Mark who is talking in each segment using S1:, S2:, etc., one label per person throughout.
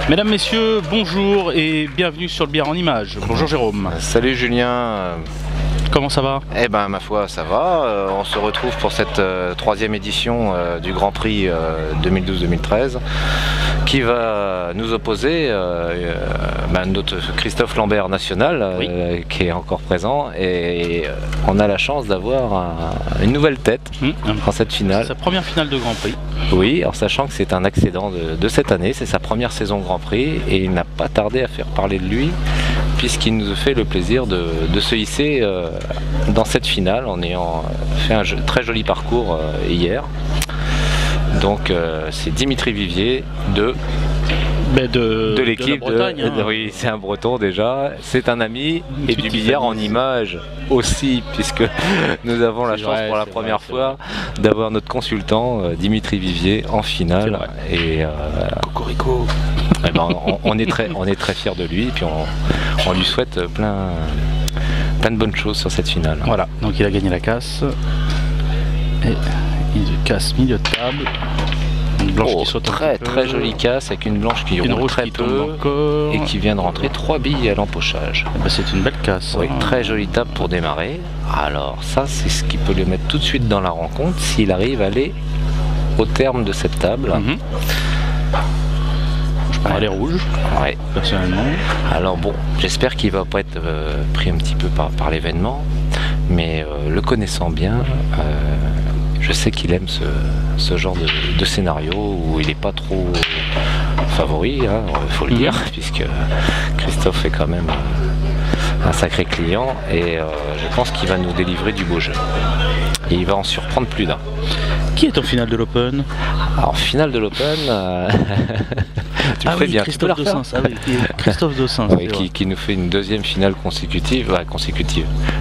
S1: Mesdames, messieurs, bonjour et bienvenue sur le Bière en Images. Bonjour Jérôme.
S2: Salut Julien.
S1: Comment ça va?
S2: Eh ben ma foi ça va, on se retrouve pour cette troisième édition du Grand Prix 2012-2013 qui va nous opposer notre Christophe Lambert national qui est encore présent et on a la chance d'avoir une nouvelle tête dans cette finale.
S1: C'est sa première finale de Grand Prix.
S2: Oui, en sachant que c'est un accident de cette année, c'est sa première saison Grand Prix et il n'a pas tardé à faire parler de lui puisqu'il nous a fait le plaisir de se hisser dans cette finale en ayant fait un très joli parcours hier. Donc c'est Dimitri Vivier de l'équipe de Bretagne. Oui, c'est un breton déjà, c'est un ami et du billard en images aussi, puisque nous avons la chance pour la première fois d'avoir notre consultant Dimitri Vivier en finale. Et
S1: Cocorico.
S2: Eh ben, on est très fiers de lui et puis on lui souhaite plein de bonnes choses sur cette finale.
S1: Voilà, donc il a gagné la casse et il casse milieu de table. Une blanche qui saute
S2: très jolie casse avec une blanche qui roule très peu et qui vient de rentrer 3 billes à l'empochage.
S1: C'est une belle casse.
S2: Oui, très jolie table pour démarrer. Alors ça c'est ce qui peut le mettre tout de suite dans la rencontre s'il arrive à aller au terme de cette table.
S1: Je prends les rouges, personnellement. Alors
S2: bon, j'espère qu'il va pas être pris un petit peu par l'événement, mais le connaissant bien, je sais qu'il aime ce genre de scénario où il n'est pas trop favori, faut le dire, puisque Christophe est quand même un sacré client et je pense qu'il va nous délivrer du beau jeu. Et il va en surprendre plus d'un.
S1: Qui est en finale de l'Open?
S2: Alors, finale de l'Open, tu fais bien.
S1: Christophe Dossens, Christophe Dossens,
S2: qui nous fait une deuxième finale consécutive.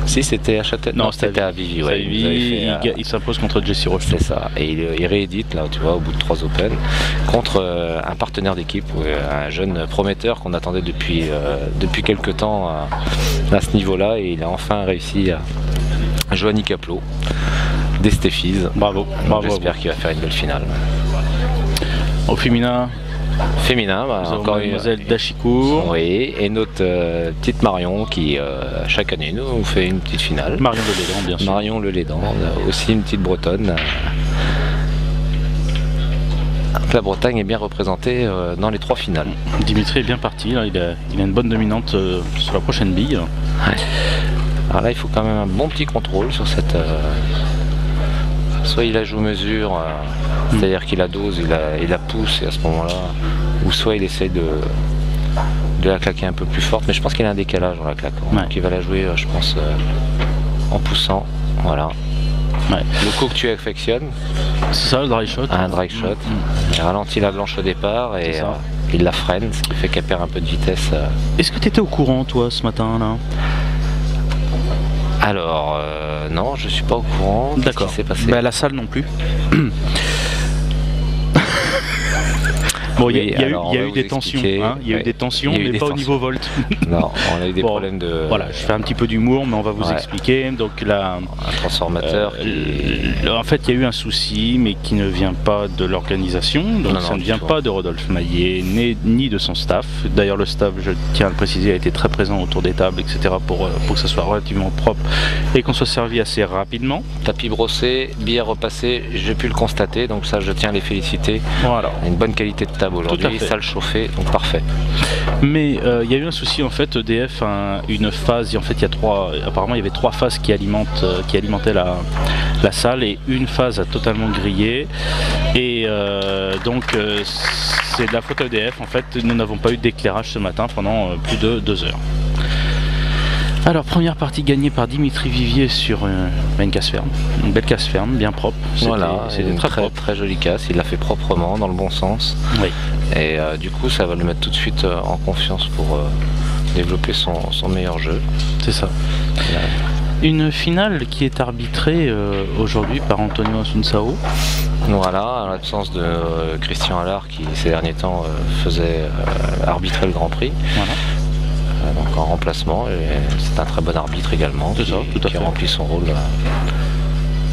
S2: Si c'était à Châtellerault, non, c'était à Vivi.
S1: Il s'impose contre Jesse Roche.
S2: C'est ça. Et il réédite là, tu vois, au bout de 3 Open, contre un partenaire d'équipe, un jeune prometteur qu'on attendait depuis quelques temps à ce niveau-là, et il a enfin réussi à Johanny Caplot. Des Stéphis.
S1: Bravo.
S2: J'espère qu'il va faire une belle finale.
S1: Au féminin,
S2: encore une
S1: mademoiselle Dachicourt.
S2: Oui, et notre petite Marion qui chaque année nous fait une petite finale.
S1: Marion Lelédan, bien sûr.
S2: Marion Lelédan, aussi une petite bretonne. La Bretagne est bien représentée dans les 3 finales.
S1: Dimitri est bien parti, là. Il a une bonne dominante sur la prochaine bille.
S2: Ouais. Alors là il faut quand même un bon petit contrôle sur cette... Soit il la joue mesure, c'est-à-dire qu'il la dose, il la pousse et à ce moment-là, ou soit il essaie de la claquer un peu plus forte, mais je pense qu'il y a un décalage en la claquant. Donc il va la jouer, je pense, en poussant. Voilà. Le coup que tu affectionnes.
S1: C'est ça, le dry shot.
S2: Un dry shot. Il ralentit la blanche au départ et il la freine, ce qui fait qu'elle perd un peu de vitesse.
S1: Est-ce que tu étais au courant, toi, ce matin là?
S2: Alors, non, je suis pas au courant.
S1: D'accord.
S2: Qu'est-ce qui s'est passé?
S1: La salle non plus. Bon, il y a eu des tensions, il y a eu des tensions, mais pas au niveau volt.
S2: Non, on a eu des problèmes de...
S1: Voilà, je fais un petit peu d'humour, mais on va vous expliquer. Donc là,
S2: un transformateur
S1: en fait, il y a eu un souci, mais qui ne vient pas de l'organisation. Donc ça ne vient pas de Rodolphe Maillet, ni de son staff. D'ailleurs, le staff, je tiens à le préciser, a été très présent autour des tables, etc. pour que ça soit relativement propre et qu'on soit servi assez rapidement.
S2: Tapis brossé, billets repassés, j'ai pu le constater, donc ça, je tiens à les féliciter.
S1: Voilà.
S2: Une bonne qualité de table aujourd'hui, salle chauffée, donc parfait.
S1: Mais il y a eu un souci en fait, EDF une phase, en fait il y a apparemment il y avait 3 phases qui alimentaient la salle et une phase a totalement grillé et donc c'est de la faute à EDF en fait, nous n'avons pas eu d'éclairage ce matin pendant plus de 2 heures. Alors première partie gagnée par Dimitri Vivier sur une casse ferme, une belle casse ferme, bien propre.
S2: Voilà, c'est une très jolie casse, il l'a fait proprement, dans le bon sens.
S1: Oui.
S2: Et du coup ça va le mettre tout de suite en confiance pour développer son meilleur jeu.
S1: C'est ça. Une finale qui est arbitrée aujourd'hui par Antonio Asunsao.
S2: Voilà, en l'absence de Christian Allard qui ces derniers temps faisait arbitrer le Grand Prix. Voilà. Donc en remplacement, c'est un très bon arbitre également qui remplit son rôle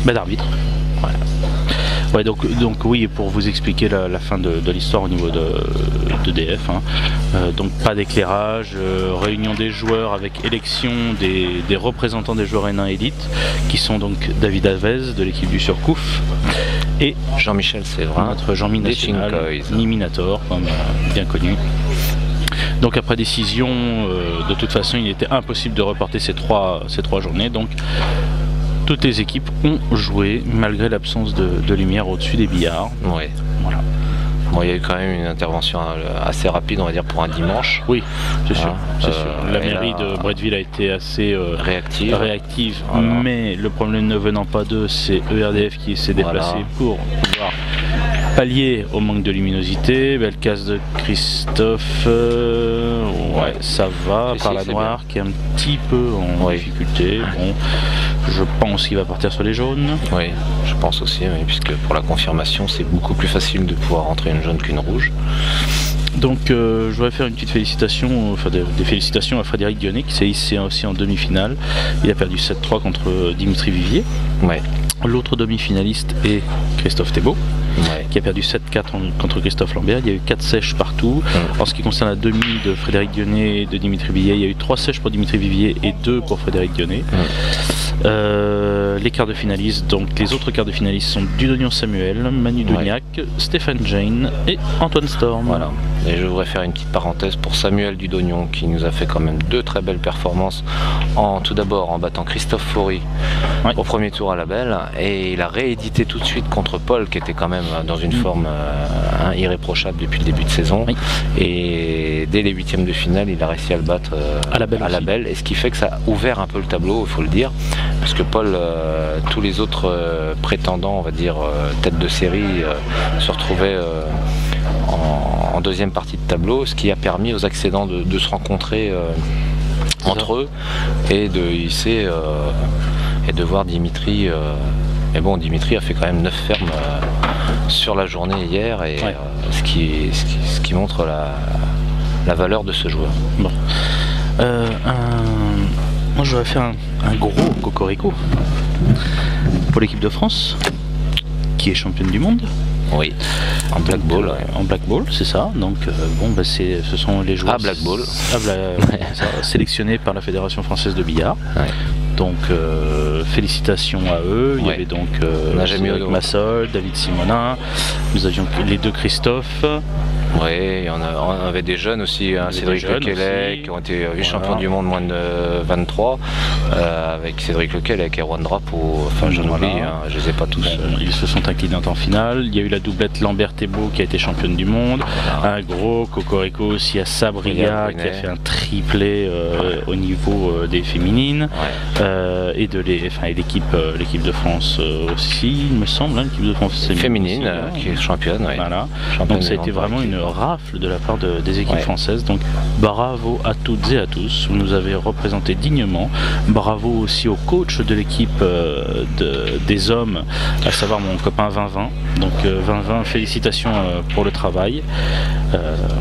S1: d'arbitre.
S2: Voilà.
S1: Ouais, donc oui, pour vous expliquer la fin de l'histoire au niveau de DF, hein. Donc pas d'éclairage, réunion des joueurs avec élection des représentants des joueurs N1 élite, qui sont donc David Avez de l'équipe du Surcouf et
S2: Jean-Michel Séverin,
S1: notre Jean-Mi national, Niminator, comme bien connu. Donc après décision, de toute façon il était impossible de reporter ces trois journées, donc toutes les équipes ont joué malgré l'absence de lumière au-dessus des billards.
S2: Oui.
S1: Voilà.
S2: Bon, il y a eu quand même une intervention assez rapide, on va dire, pour un dimanche.
S1: Oui, c'est sûr. La mairie de Bretteville a été assez réactive, voilà. Mais le problème ne venant pas d'eux, c'est ERDF qui s'est déplacé pour pouvoir pallier au manque de luminosité. Belle casse de Christophe, ouais, ça va, par la noire qui est un petit peu en difficulté. Bon, je pense qu'il va partir sur les jaunes. Oui,
S2: je pense aussi, oui, puisque pour la confirmation, c'est beaucoup plus facile de pouvoir rentrer une jaune qu'une rouge.
S1: Donc je voudrais faire une petite félicitation, enfin des félicitations à Frédéric Dionnet qui s'est hissé aussi en demi-finale. Il a perdu 7-3 contre Dimitri Vivier.
S2: Ouais.
S1: L'autre demi-finaliste est Christophe Thébault, qui a perdu 7-4 contre Christophe Lambert. Il y a eu 4 sèches partout. En ce qui concerne la demi de Frédéric Dionnet et de Dimitri Vivier, il y a eu 3 sèches pour Dimitri Vivier et 2 pour Frédéric Dionnet. Les quarts de finalistes, donc les autres quarts de finalistes sont Dudonion Samuel, Manu Dougnac, Stéphane Jane et Antoine Storm.
S2: Voilà. Et je voudrais faire une petite parenthèse pour Samuel Dudonion qui nous a fait quand même 2 très belles performances. Tout d'abord en battant Christophe Faury au premier tour à la Belle, et il a réédité tout de suite contre Paul qui était quand même dans une forme irréprochable depuis le début de saison. Et dès les 8e de finale, il a réussi à le battre à la Belle, et ce qui fait que ça a ouvert un peu le tableau, il faut le dire, parce que Paul, tous les autres prétendants, on va dire tête de série, se retrouvaient en deuxième partie de tableau, ce qui a permis aux accédants de se rencontrer entre eux et de hisser et de voir Dimitri. Mais bon, Dimitri a fait quand même 9 fermes sur la journée hier, et ce qui montre la valeur de ce joueur.
S1: Bon. Moi je vais faire un gros cocorico pour l'équipe de France qui est championne du monde.
S2: Oui, en black ball.
S1: En black ball, c'est ça. Donc bon, bah, ce sont les joueurs
S2: black ball
S1: sélectionnés par la Fédération française de billard. Donc félicitations à eux. Il y avait donc Cédric Massol, David Simonin, nous avions les 2 Christophe.
S2: Oui, on avait des jeunes aussi, Cédric Lequelec, qui ont été vice-champions du monde moins de 23, avec Cédric Lequelec et Erwan Drapeau, enfin j'en oublie, je les ai pas tous.
S1: Ils se sont inclinés en finale. Il y a eu la doublette Lambert-Thébault qui a été championne du monde, un gros cocorico aussi à Sabria qui a fait un triplé au niveau des féminines, et de l'équipe de France aussi, il me semble, l'équipe de France
S2: féminine qui est championne.
S1: Voilà. Donc ça a été vraiment une rafle de la part des équipes françaises, donc bravo à toutes et à tous, vous nous avez représenté dignement. Bravo aussi au coach de l'équipe des hommes, à savoir mon copain 2020. Donc 2020, félicitations pour le travail.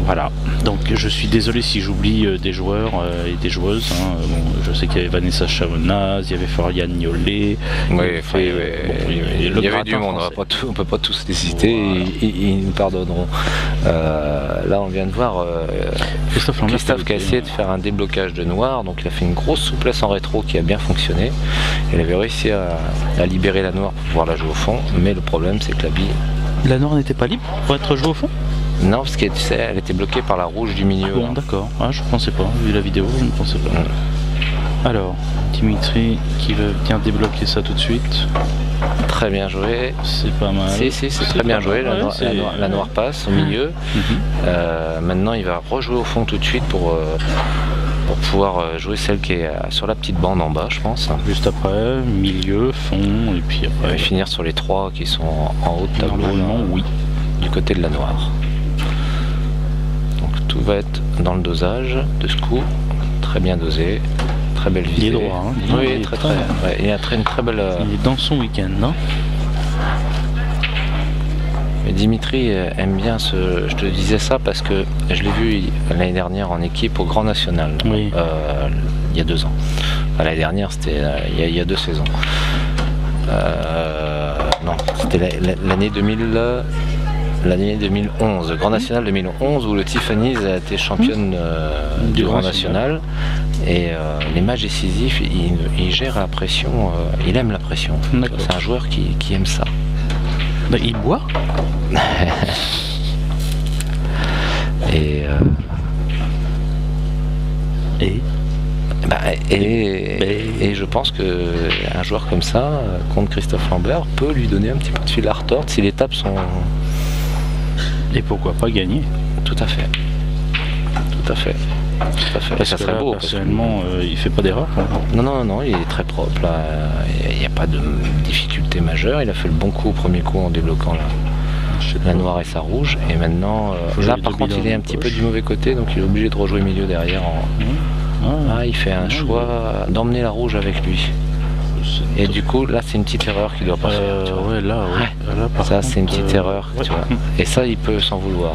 S1: Voilà, donc je suis désolé si j'oublie des joueurs et des joueuses, hein. Bon, je sais qu'il y avait Vanessa Chavonaz, il y avait Florian Niolet,
S2: il y avait du monde, on ne peut pas tous les citer, ils nous pardonneront. Là on vient de voir Christophe qui a essayé de faire un déblocage de noir, donc il a fait une grosse souplesse en rétro qui a bien fonctionné. Il avait réussi à libérer la noire pour pouvoir la jouer au fond, mais le problème c'est que la bille...
S1: La noire n'était pas libre pour être jouée au fond?
S2: Non, parce qu'elle était bloquée par la rouge du milieu.
S1: Bon, d'accord, je pensais pas, vu la vidéo, je ne pensais pas. Alors, Dimitri qui veut bien débloquer ça tout de suite.
S2: Très bien joué.
S1: C'est pas mal.
S2: C'est très bien joué, la noire passe au milieu. Maintenant il va rejouer au fond tout de suite pour pouvoir jouer celle qui est sur la petite bande en bas, je pense.
S1: Juste après, milieu, fond, et puis après...
S2: finir sur les 3 qui sont en haut de tableau.
S1: Normalement, oui.
S2: Du côté de la noire. Donc tout va être dans le dosage de ce coup. Très bien dosé. Très belle visée.
S1: Il est droit, hein.
S2: Oui, très. Il a une très belle...
S1: Il est dans son week-end, non?
S2: Mais Dimitri aime bien je te disais ça parce que je l'ai vu l'année dernière en équipe au Grand National, il y a 2 ans. Enfin, l'année dernière, c'était il y a 2 saisons. Non, c'était l'année 2011, Grand National 2011, où le Tiffany's a été championne du Grand National. Et les matchs décisifs, il gère la pression, il aime la pression. C'est un joueur qui aime ça.
S1: Bah, il boit.
S2: Et je pense qu'un joueur comme ça, contre Christophe Lambert, peut lui donner un petit peu de fil à retordre si les tapes sont...
S1: Et pourquoi pas gagner.
S2: Tout à fait. Tout à fait.
S1: Parce ça serait beau. Personnellement, il fait pas d'erreur.
S2: Non, il est très propre. Là. Il n'y a pas de difficulté majeure. Il a fait le bon coup au premier coup en débloquant la noire et sa rouge. Et maintenant, là par contre, il est un petit peu du mauvais côté, donc il est obligé de rejouer milieu derrière. Il fait un choix d'emmener la rouge avec lui. Et du coup, là, c'est une petite erreur qu'il doit pas faire. Tu vois.
S1: Là,
S2: ça, c'est une petite erreur.
S1: Ouais.
S2: Tu vois. Et ça, il peut s'en vouloir.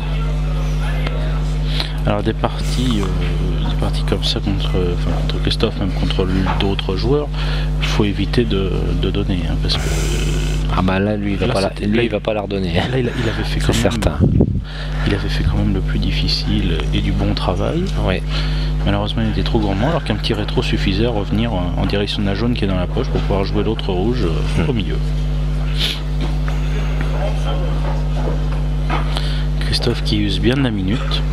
S1: Alors des parties comme ça contre Christophe, même contre d'autres joueurs, il faut éviter de donner, hein, parce que
S2: là, lui, il va pas la redonner.
S1: Là, il avait fait quand même,
S2: certain.
S1: Il avait fait quand même le plus difficile et du bon travail.
S2: Oui.
S1: Malheureusement, il était trop gourmand, alors qu'un petit rétro suffisait à revenir en direction de la jaune qui est dans la poche pour pouvoir jouer l'autre rouge au milieu. Christophe qui use bien de la minute.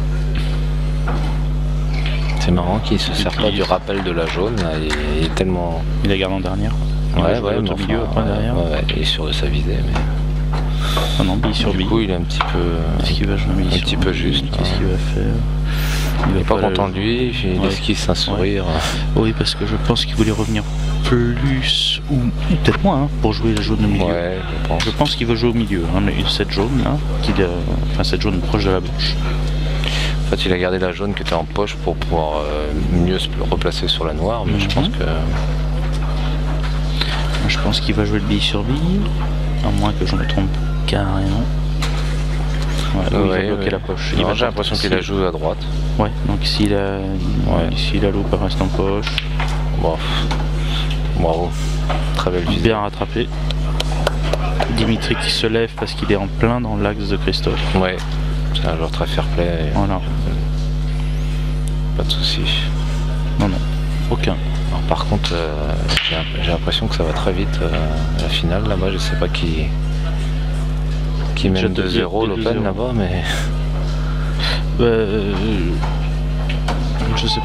S2: C'est marrant qu'il se sert pas du rappel de la jaune, là, il est tellement...
S1: Il la garde en dernière.
S2: Ouais,
S1: au milieu, après derrière.
S2: Ouais, il est sûr de sa visée, mais...
S1: Ah non, bille sur bille.
S2: Du coup, il est un petit peu...
S1: Est-ce qu'il va jouer
S2: un petit peu juste.
S1: Qu'est-ce qu'il va faire?
S2: Il est pas content de lui, il esquisse un sourire.
S1: Oui, parce que je pense qu'il voulait revenir plus, ou peut-être moins, hein, pour jouer la jaune au milieu.
S2: Ouais,
S1: je pense qu'il veut jouer au milieu, hein, mais cette jaune là, cette jaune proche de la bouche.
S2: En fait, il a gardé la jaune qui était en poche pour pouvoir mieux se replacer sur la noire, mais je pense que...
S1: Je pense qu'il va jouer le bille sur bille, à moins que je me trompe carrément. Il va bloquer la poche.
S2: J'ai l'impression qu'il la joue à droite.
S1: Ouais, donc s'il la loupe, elle reste en poche.
S2: Bravo. Très belle visée.
S1: Bien rattrapé. Dimitri qui se lève parce qu'il est en plein dans l'axe de Christophe.
S2: Ouais, c'est un joueur très fair play.
S1: Voilà.
S2: Pas de soucis.
S1: Non, aucun.
S2: Alors, par contre, j'ai l'impression que ça va très vite la finale là-bas. Je sais pas qui mène 2-0 l'Open là-bas, mais... Je sais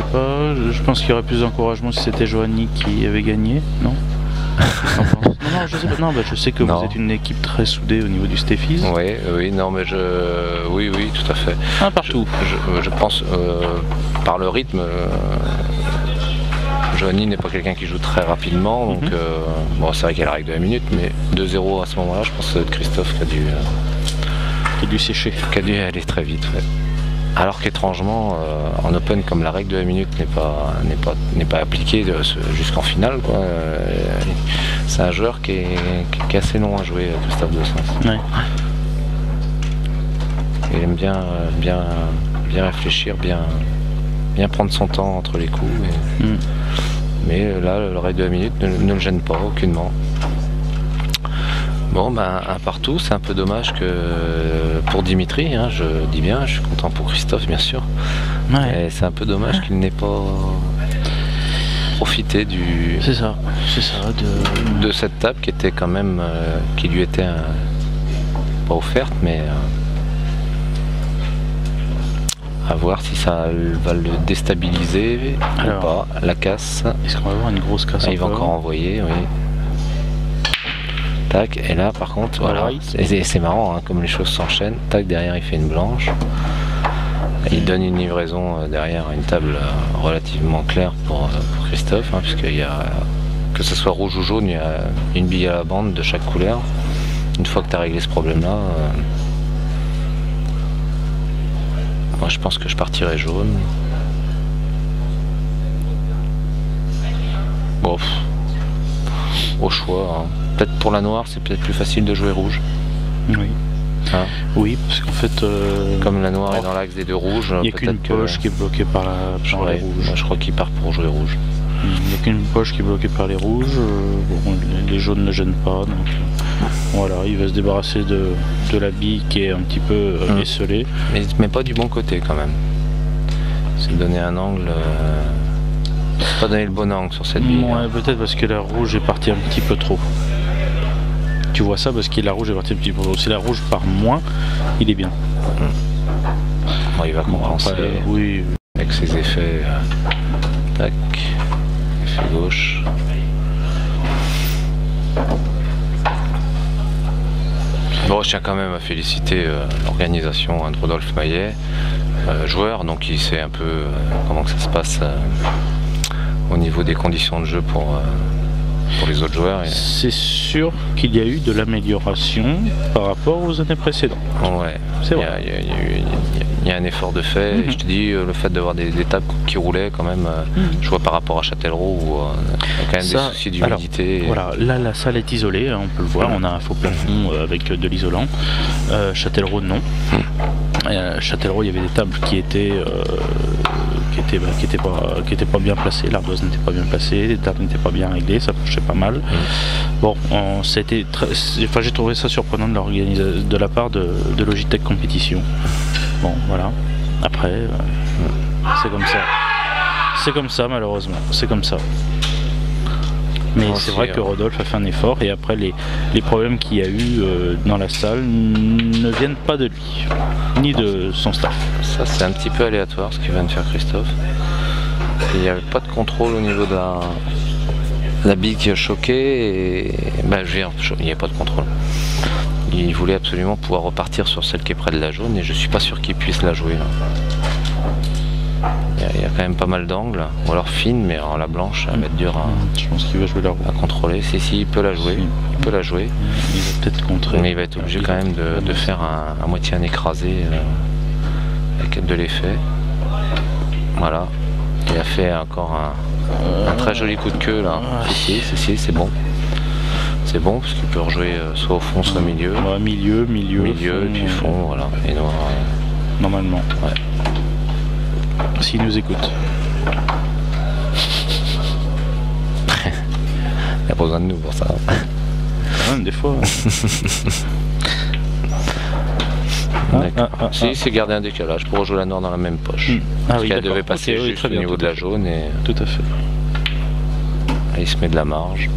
S2: pas. Je pense qu'il y aurait plus d'encouragement si c'était Johanny qui avait gagné, non? Non, je sais pas. Non, je sais que vous êtes une équipe très soudée au niveau du Steffies. Oui, non, mais oui, tout à fait.
S1: Partout.
S2: Je pense, par le rythme, Johanny n'est pas quelqu'un qui joue très rapidement, donc c'est vrai qu'il y a la règle de la minute, mais 2-0 à ce moment-là, je pense que c'est Christophe qui a dû
S1: sécher.
S2: Qui a dû aller très vite. Ouais. Alors qu'étrangement, en Open, comme la règle de la minute n'est pas appliquée jusqu'en finale, quoi, c'est un joueur qui est assez long à jouer, Christophe Dos Santos.
S1: Ouais.
S2: Il aime bien réfléchir, bien prendre son temps entre les coups. Mais là, la règle de la minute ne le gêne pas aucunement. Bon, un partout, c'est un peu dommage que pour Dimitri, hein, je dis bien, je suis content pour Christophe bien sûr. Ouais. Et c'est un peu dommage qu'il n'ait pas profité de cette table qui était quand même, qui lui était pas offerte, mais à voir si ça va le déstabiliser ou pas. La casse.
S1: Est-ce qu'on va avoir une grosse casse?
S2: Il va encore envoyer, oui. Tac, et là par contre, voilà, c'est marrant hein, comme les choses s'enchaînent. Tac, derrière il fait une blanche. Il donne une livraison derrière une table relativement claire pour Christophe, hein, puisqu'il y a, que ce soit rouge ou jaune, il y a une bille à la bande de chaque couleur. Une fois que tu as réglé ce problème-là, moi je pense que je partirai jaune. Bon, au choix. Hein. Peut-être pour la noire, c'est peut-être plus facile de jouer rouge.
S1: Oui.
S2: Hein,
S1: oui, parce qu'en fait...
S2: comme la noire est dans l'axe des deux rouges...
S1: Il n'y a qu'une poche qui est bloquée par la rouge.
S2: Moi, je crois qu'il part pour jouer rouge.
S1: Il n'y a qu'une poche qui est bloquée par les rouges. Bon, les jaunes ne gênent pas. Donc, voilà, il va se débarrasser de la bille qui est un petit peu esselée.
S2: Mais pas du bon côté quand même. C'est donner un angle. Pas donner le bon angle sur cette bille.
S1: Ouais, peut-être parce que la rouge est partie un petit peu trop. Tu vois ça parce que la rouge est partie un petit peu trop. Si la rouge part moins, il est bien.
S2: Bon, il va compenser.
S1: Après, oui.
S2: Avec ses effets. Tac. Effet gauche. Bon, je tiens quand même à féliciter l'organisation de Rodolphe Maillet, joueur, donc il sait un peu comment que ça se passe au niveau des conditions de jeu pour les autres joueurs.
S1: C'est sûr qu'il y a eu de l'amélioration par rapport aux années précédentes.
S2: Ouais,
S1: c'est vrai.
S2: Il y a un effort de fait. Et je te dis, le fait d'avoir des tables qui roulaient quand même, je vois par rapport à Châtellerault où il y a quand même des soucis d'humidité.
S1: Voilà, là la salle est isolée, hein, on peut le voir, on a un faux plafond avec de l'isolant. Châtellerault non. Châtellerault, il y avait des tables qui étaient pas bien placées, l'ardoise n'était pas bien placée, les tables n'étaient pas bien réglées, ça penchait pas mal. Bon, j'ai trouvé ça surprenant de la part de Logitech Compétition. Bon, voilà. Après, c'est comme ça. C'est comme ça, malheureusement. C'est comme ça. Mais c'est vrai que Rodolphe a fait un effort et après les problèmes qu'il y a eu dans la salle ne viennent pas de lui, ni de son staff.
S2: Ça c'est un petit peu aléatoire ce que vient de faire Christophe. Il n'y avait pas de contrôle au niveau de la bille qui a choqué et il n'y avait pas de contrôle. Il voulait absolument pouvoir repartir sur celle qui est près de la jaune et je suis pas sûr qu'il puisse la jouer là. Il y a quand même pas mal d'angles, ou alors fine, mais alors la blanche, elle va être dure
S1: je pense qu'il va jouer la
S2: à contrôler. Si, il peut la jouer. Il peut la jouer.
S1: Il va peut-être contrer.
S2: Mais il va être obligé quand même de faire à moitié un écrasé avec de l'effet. Voilà. Il a fait encore un très joli coup de queue là. Si, c'est bon. C'est bon parce qu'il peut rejouer soit au fond, soit au milieu.
S1: Ouais, milieu,
S2: puis fond, voilà. Et noir.
S1: Normalement.
S2: Ouais.
S1: S'il nous écoute.
S2: Il n'y a pas besoin de nous pour ça.
S1: Quand même, des fois.
S2: Si, c'est garder un décalage pour rejouer la noire dans la même poche. Parce qu'elle devait passer juste au niveau de la jaune. Et...
S1: Tout à fait.
S2: Il se met de la marge.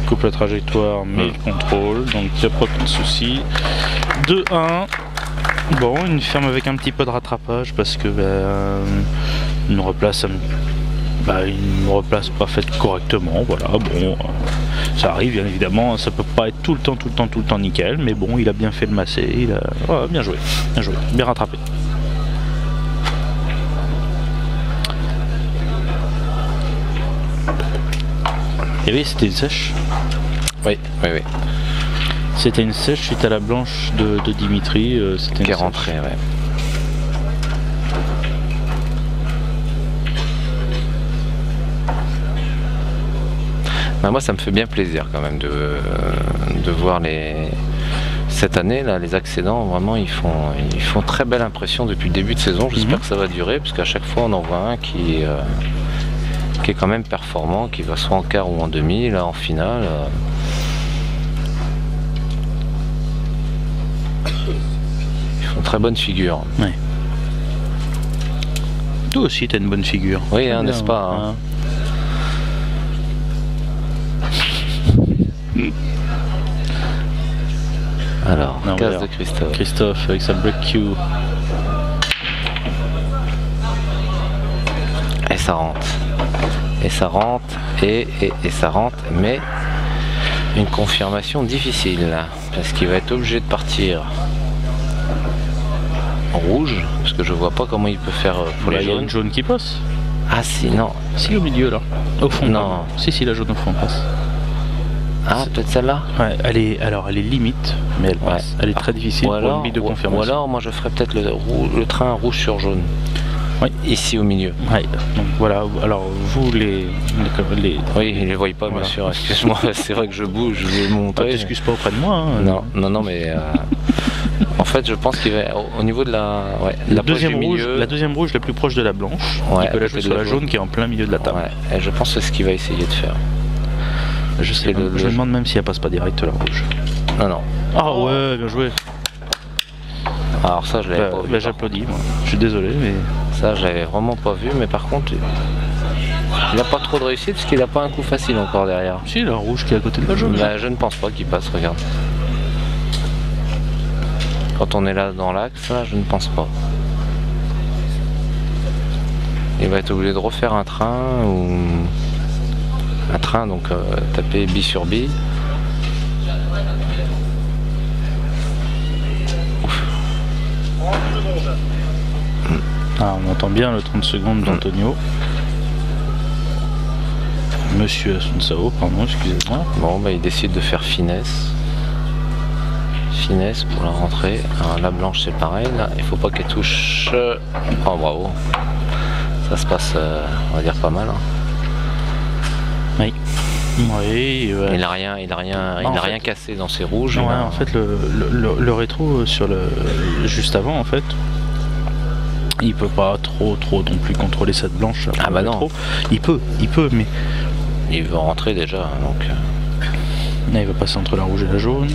S1: Coupe la trajectoire, mais il contrôle. Donc il n'y a pas de souci. 2-1. Bon, une ferme avec un petit peu de rattrapage parce que une replace pas faite correctement. Voilà, bon, ça arrive bien évidemment, ça peut pas être tout le temps nickel, mais bon, il a bien fait le masser, bien joué, bien rattrapé. Et oui, c'était une sèche.
S2: Oui.
S1: C'était une sèche suite à la blanche de Dimitri. C'était
S2: qui est rentrée, ouais. Moi, ça me fait bien plaisir quand même de voir cette année là, les accédants. Vraiment, ils font très belle impression depuis le début de saison. J'espère que ça va durer, parce qu'à chaque fois, on en voit un qui est quand même performant, qui va soit en quart ou en demi, là en finale. Ils font très bonne figure.
S1: Ouais. Toi aussi, t'as une bonne figure.
S2: Oui, hein, n'est-ce pas, hein. Alors, case de Christophe.
S1: Christophe avec sa break cue.
S2: Et ça rentre. Et ça rentre. Et ça rentre. Mais une confirmation difficile. Parce qu'il va être obligé de partir en rouge. Parce que je vois pas comment il peut faire pour les jaunes.
S1: Il y a une jaune qui passe.
S2: Ah si, non.
S1: Si, au milieu là. Au fond.
S2: Non.
S1: Si, la jaune au fond passe.
S2: Ah, peut-être celle-là.
S1: Ouais, elle est limite, mais elle passe. Elle est très difficile pour une bille de confirmation.
S2: Ou alors, moi je ferais peut-être le train rouge sur jaune.
S1: Oui.
S2: Ici au milieu.
S1: Ouais. Donc voilà, alors vous les...
S2: Oui, ils les voient pas, bien sûr, excuse-moi, c'est vrai que je bouge, je vais monter.
S1: T'excuses pas auprès de moi. Hein.
S2: Non, mais En fait, je pense qu'il va au niveau de la poche du milieu.
S1: La deuxième rouge la plus proche de la blanche.
S2: Ouais,
S1: il peut la jouer sur la jaune qui est en plein milieu de la table.
S2: Ouais, et je pense que c'est ce qu'il va essayer de faire.
S1: Je sais. Je me demande même si elle passe pas direct la rouge.
S2: Non.
S1: Ah ouais, bien joué.
S2: Alors ça, je l'avais pas vu.
S1: J'applaudis, moi. Je suis désolé, mais
S2: ça, je l'avais vraiment pas vu. Mais par contre, il n'a pas trop de réussite parce qu'il n'a pas un coup facile encore derrière.
S1: Si, la rouge qui est à côté de la jaune.
S2: Bah, je ne pense pas qu'il passe. Regarde. Quand on est là dans l'axe, là, je ne pense pas. Il va être obligé de refaire un train ou un train, donc taper bi sur bi.
S1: Ah, on entend bien le 30 secondes d'Antonio. Monsieur Asunsao, pardon, excusez-moi.
S2: Bon, bah, il décide de faire finesse. Finesse pour la rentrée. Alors, la blanche, c'est pareil. Là, il faut pas qu'elle touche. Oh, bravo. Ça se passe, on va dire, pas mal. Hein.
S1: Oui. Oui, ouais.
S2: Il n'a rien cassé dans ses rouges.
S1: Ouais, en fait, le rétro sur le juste avant, en fait, il peut pas trop non plus contrôler cette blanche.
S2: Ah bah non.
S1: Il peut, mais
S2: il veut rentrer déjà, donc.
S1: Là, il va passer entre la rouge et la jaune.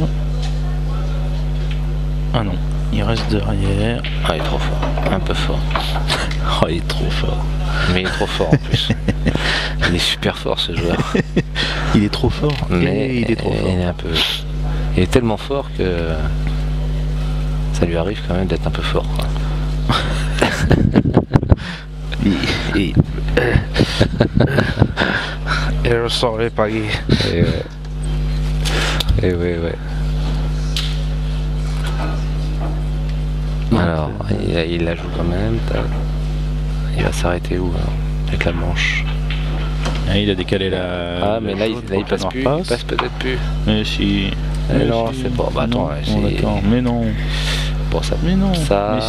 S1: Ah non, il reste derrière.
S2: Ah, il est trop fort, un peu fort.
S1: Oh, il est trop fort.
S2: Mais il est trop fort en plus. Il est super fort ce joueur.
S1: Il est trop fort.
S2: Mais
S1: il est trop fort.
S2: Il est tellement fort que ça lui arrive quand même d'être un peu fort. Quoi.
S1: Je saurais pas.
S2: Et ouais. Alors, il la joue quand même. Il va s'arrêter où alors, avec la blanche?
S1: Ah, il a décalé la.
S2: Ah, mais là, il passe plus. Il passe peut-être plus.
S1: Mais si.
S2: Mais non, c'est pas. Bah attends,
S1: mais non.
S2: Bon, ça.
S1: Mais non.
S2: Ça.
S1: Mais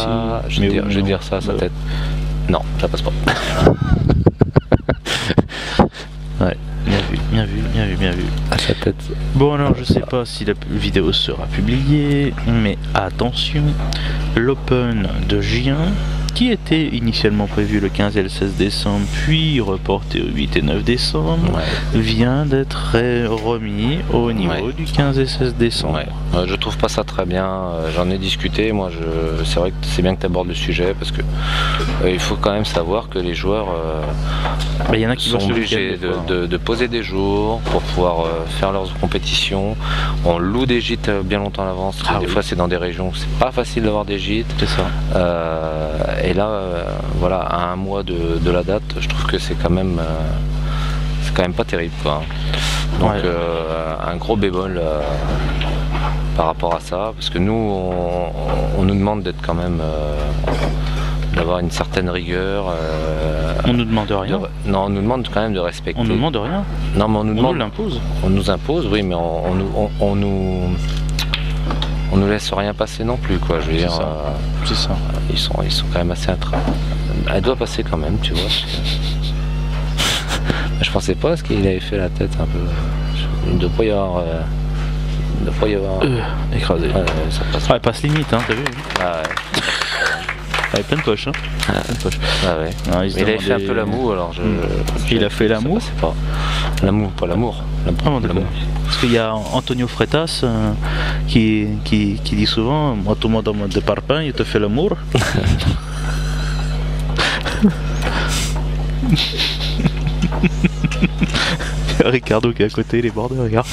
S1: si.
S2: Je vais dire ça, sa tête. Non, ça passe pas.
S1: Ouais. Bien vu.
S2: À sa tête.
S1: Bon, alors je sais pas si la vidéo sera publiée, mais attention, l'Open de Gien, qui était initialement prévu le 15 et le 16 décembre, puis reporté au 8 et 9 décembre, vient d'être remis au niveau du 15 et 16 décembre.
S2: Je trouve pas ça très bien, j'en ai discuté, moi c'est vrai que c'est bien que tu abordes le sujet, parce que il faut quand même savoir que les joueurs
S1: y en a qui
S2: sont obligés de poser des jours pour pouvoir faire leurs compétitions. On loue des gîtes bien longtemps à l'avance, des fois c'est dans des régions où c'est pas facile d'avoir des gîtes.
S1: C'est ça.
S2: Et là, voilà, à un mois de la date, je trouve que c'est quand même pas terrible, quoi. Donc un gros bémol par rapport à ça, parce que nous, on nous demande d'être quand même d'avoir une certaine rigueur.
S1: On nous demande rien.
S2: Non, on nous demande quand même de respecter.
S1: On nous demande rien.
S2: Non, mais on nous
S1: l'impose.
S2: On nous impose, oui, mais on nous laisse rien passer non plus, quoi. Je veux dire,
S1: c'est ça.
S2: Ils sont quand même assez intraits. Elle doit passer quand même, tu vois. Je pensais pas ce qu'il avait fait la tête un peu. Il ne doit pas y avoir.
S1: Écrasé.
S2: Ça passe.
S1: Elle passe limite, hein, t'as vu?
S2: Ah ouais.
S1: Elle est pleine de poche, hein.
S2: Ah ouais. Non, il avait fait un peu la moue, alors
S1: il a fait la moue?
S2: C'est pas la moue, pas l'amour. L'amour.
S1: Parce qu'il y a Antonio Freitas qui dit souvent, moi tout le monde en mode de parpaing, il te fait l'amour. Ricardo qui est à côté, les bords de regarde.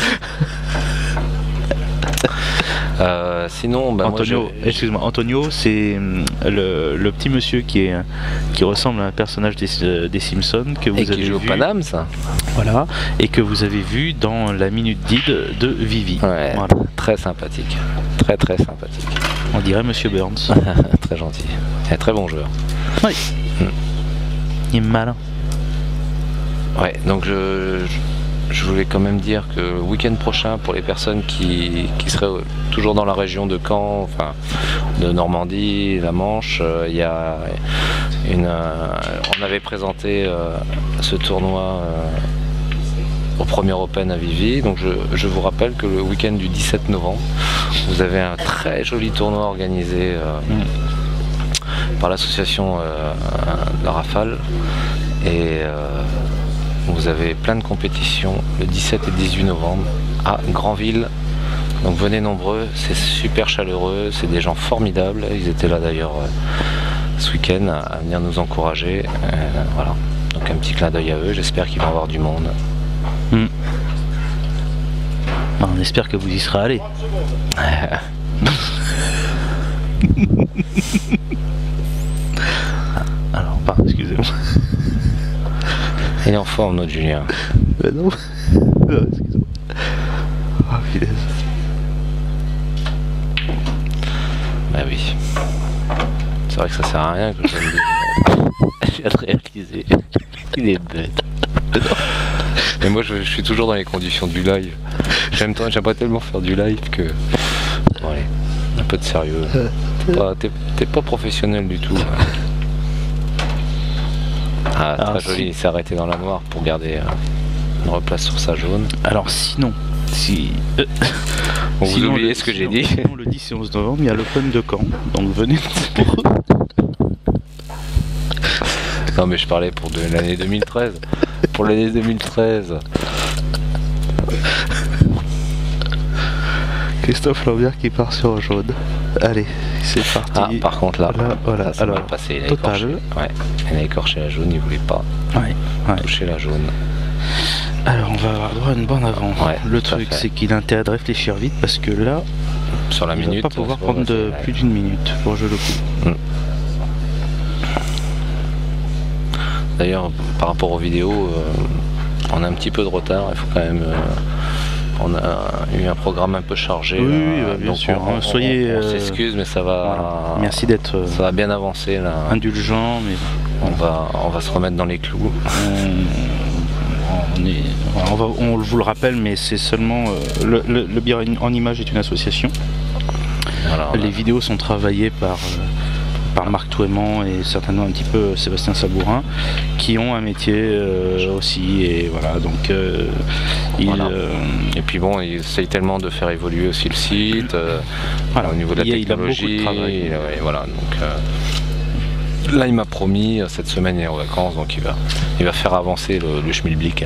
S2: Sinon,
S1: Antonio, excuse-moi, Antonio, c'est le petit monsieur qui ressemble à un personnage des Simpsons que vous avez
S2: qui joue
S1: vu,
S2: au Paname, ça.
S1: Voilà, et que vous avez vu dans la Minute Did de Vivi.
S2: Ouais,
S1: voilà.
S2: Très sympathique, très sympathique.
S1: On dirait Monsieur Burns.
S2: Très gentil, et un très bon joueur.
S1: Oui. Il est malin.
S2: Ouais, donc je voulais quand même dire que le week-end prochain, pour les personnes qui seraient toujours dans la région de Caen, enfin de Normandie, la Manche, il y a on avait présenté ce tournoi au premier Open à Vivy. Donc je vous rappelle que le week-end du 17 novembre, vous avez un très joli tournoi organisé par l'association La Rafale. Et vous avez plein de compétitions le 17 et 18 novembre à Granville. Donc venez nombreux, c'est super chaleureux, c'est des gens formidables. Ils étaient là d'ailleurs ce week-end à venir nous encourager. Voilà. Donc un petit clin d'œil à eux, j'espère qu'il va y avoir du monde.
S1: On espère que vous y serez allés. Alors, pardon, excusez-moi.
S2: Il est en forme notre Julien.
S1: Non. Excusez-moi. Oh, punaise.
S2: Bah oui. C'est vrai que ça sert à rien que je me dise. Je viens de réaliser. Il est bête. Mais moi je suis toujours dans les conditions du live. J'aimerais tellement faire du live que. Bon, allez, un peu de sérieux. T'es pas professionnel du tout. Ah, très joli, il s'est arrêté dans la noire pour garder une replace sur sa jaune.
S1: Alors sinon,
S2: vous oubliez ce que j'ai dit.
S1: Sinon, le 10 et 11 novembre, il y a l'Open de Caen, donc venez.
S2: Non mais je parlais pour l'année 2013. Pour l'année 2013.
S1: Christophe Lambert qui part sur jaune. Allez, c'est parti.
S2: Ah, par contre là,
S1: voilà.
S2: ça va passer. Il a écorché la jaune, il voulait pas toucher la jaune.
S1: Alors on va avoir droit à une borne avant.
S2: Ouais,
S1: le truc c'est qu'il a intérêt de réfléchir vite parce que là,
S2: sur la minute,
S1: il va pas pouvoir prendre plus d'une minute pour jouer le coup.
S2: D'ailleurs, par rapport aux vidéos, on a un petit peu de retard. Il faut quand même. On a eu un programme un peu chargé.
S1: Oui, bien sûr.
S2: On s'excuse, mais ça va.
S1: Voilà. Merci d'être.
S2: Ça va bien avancer là.
S1: Indulgent, mais
S2: on va se remettre dans les clous.
S1: On vous le rappelle, mais c'est seulement le bien en image est une association.
S2: Voilà,
S1: les vidéos sont travaillées par Marc Touément et certainement un petit peu Sébastien Sabourin, qui ont un métier aussi, et voilà, donc
S2: et puis bon, il essaye tellement de faire évoluer aussi le site au niveau de la technologie.
S1: Il a beaucoup de travail.
S2: Voilà, donc là il m'a promis, cette semaine il est en vacances, donc il va faire avancer le schmilblick.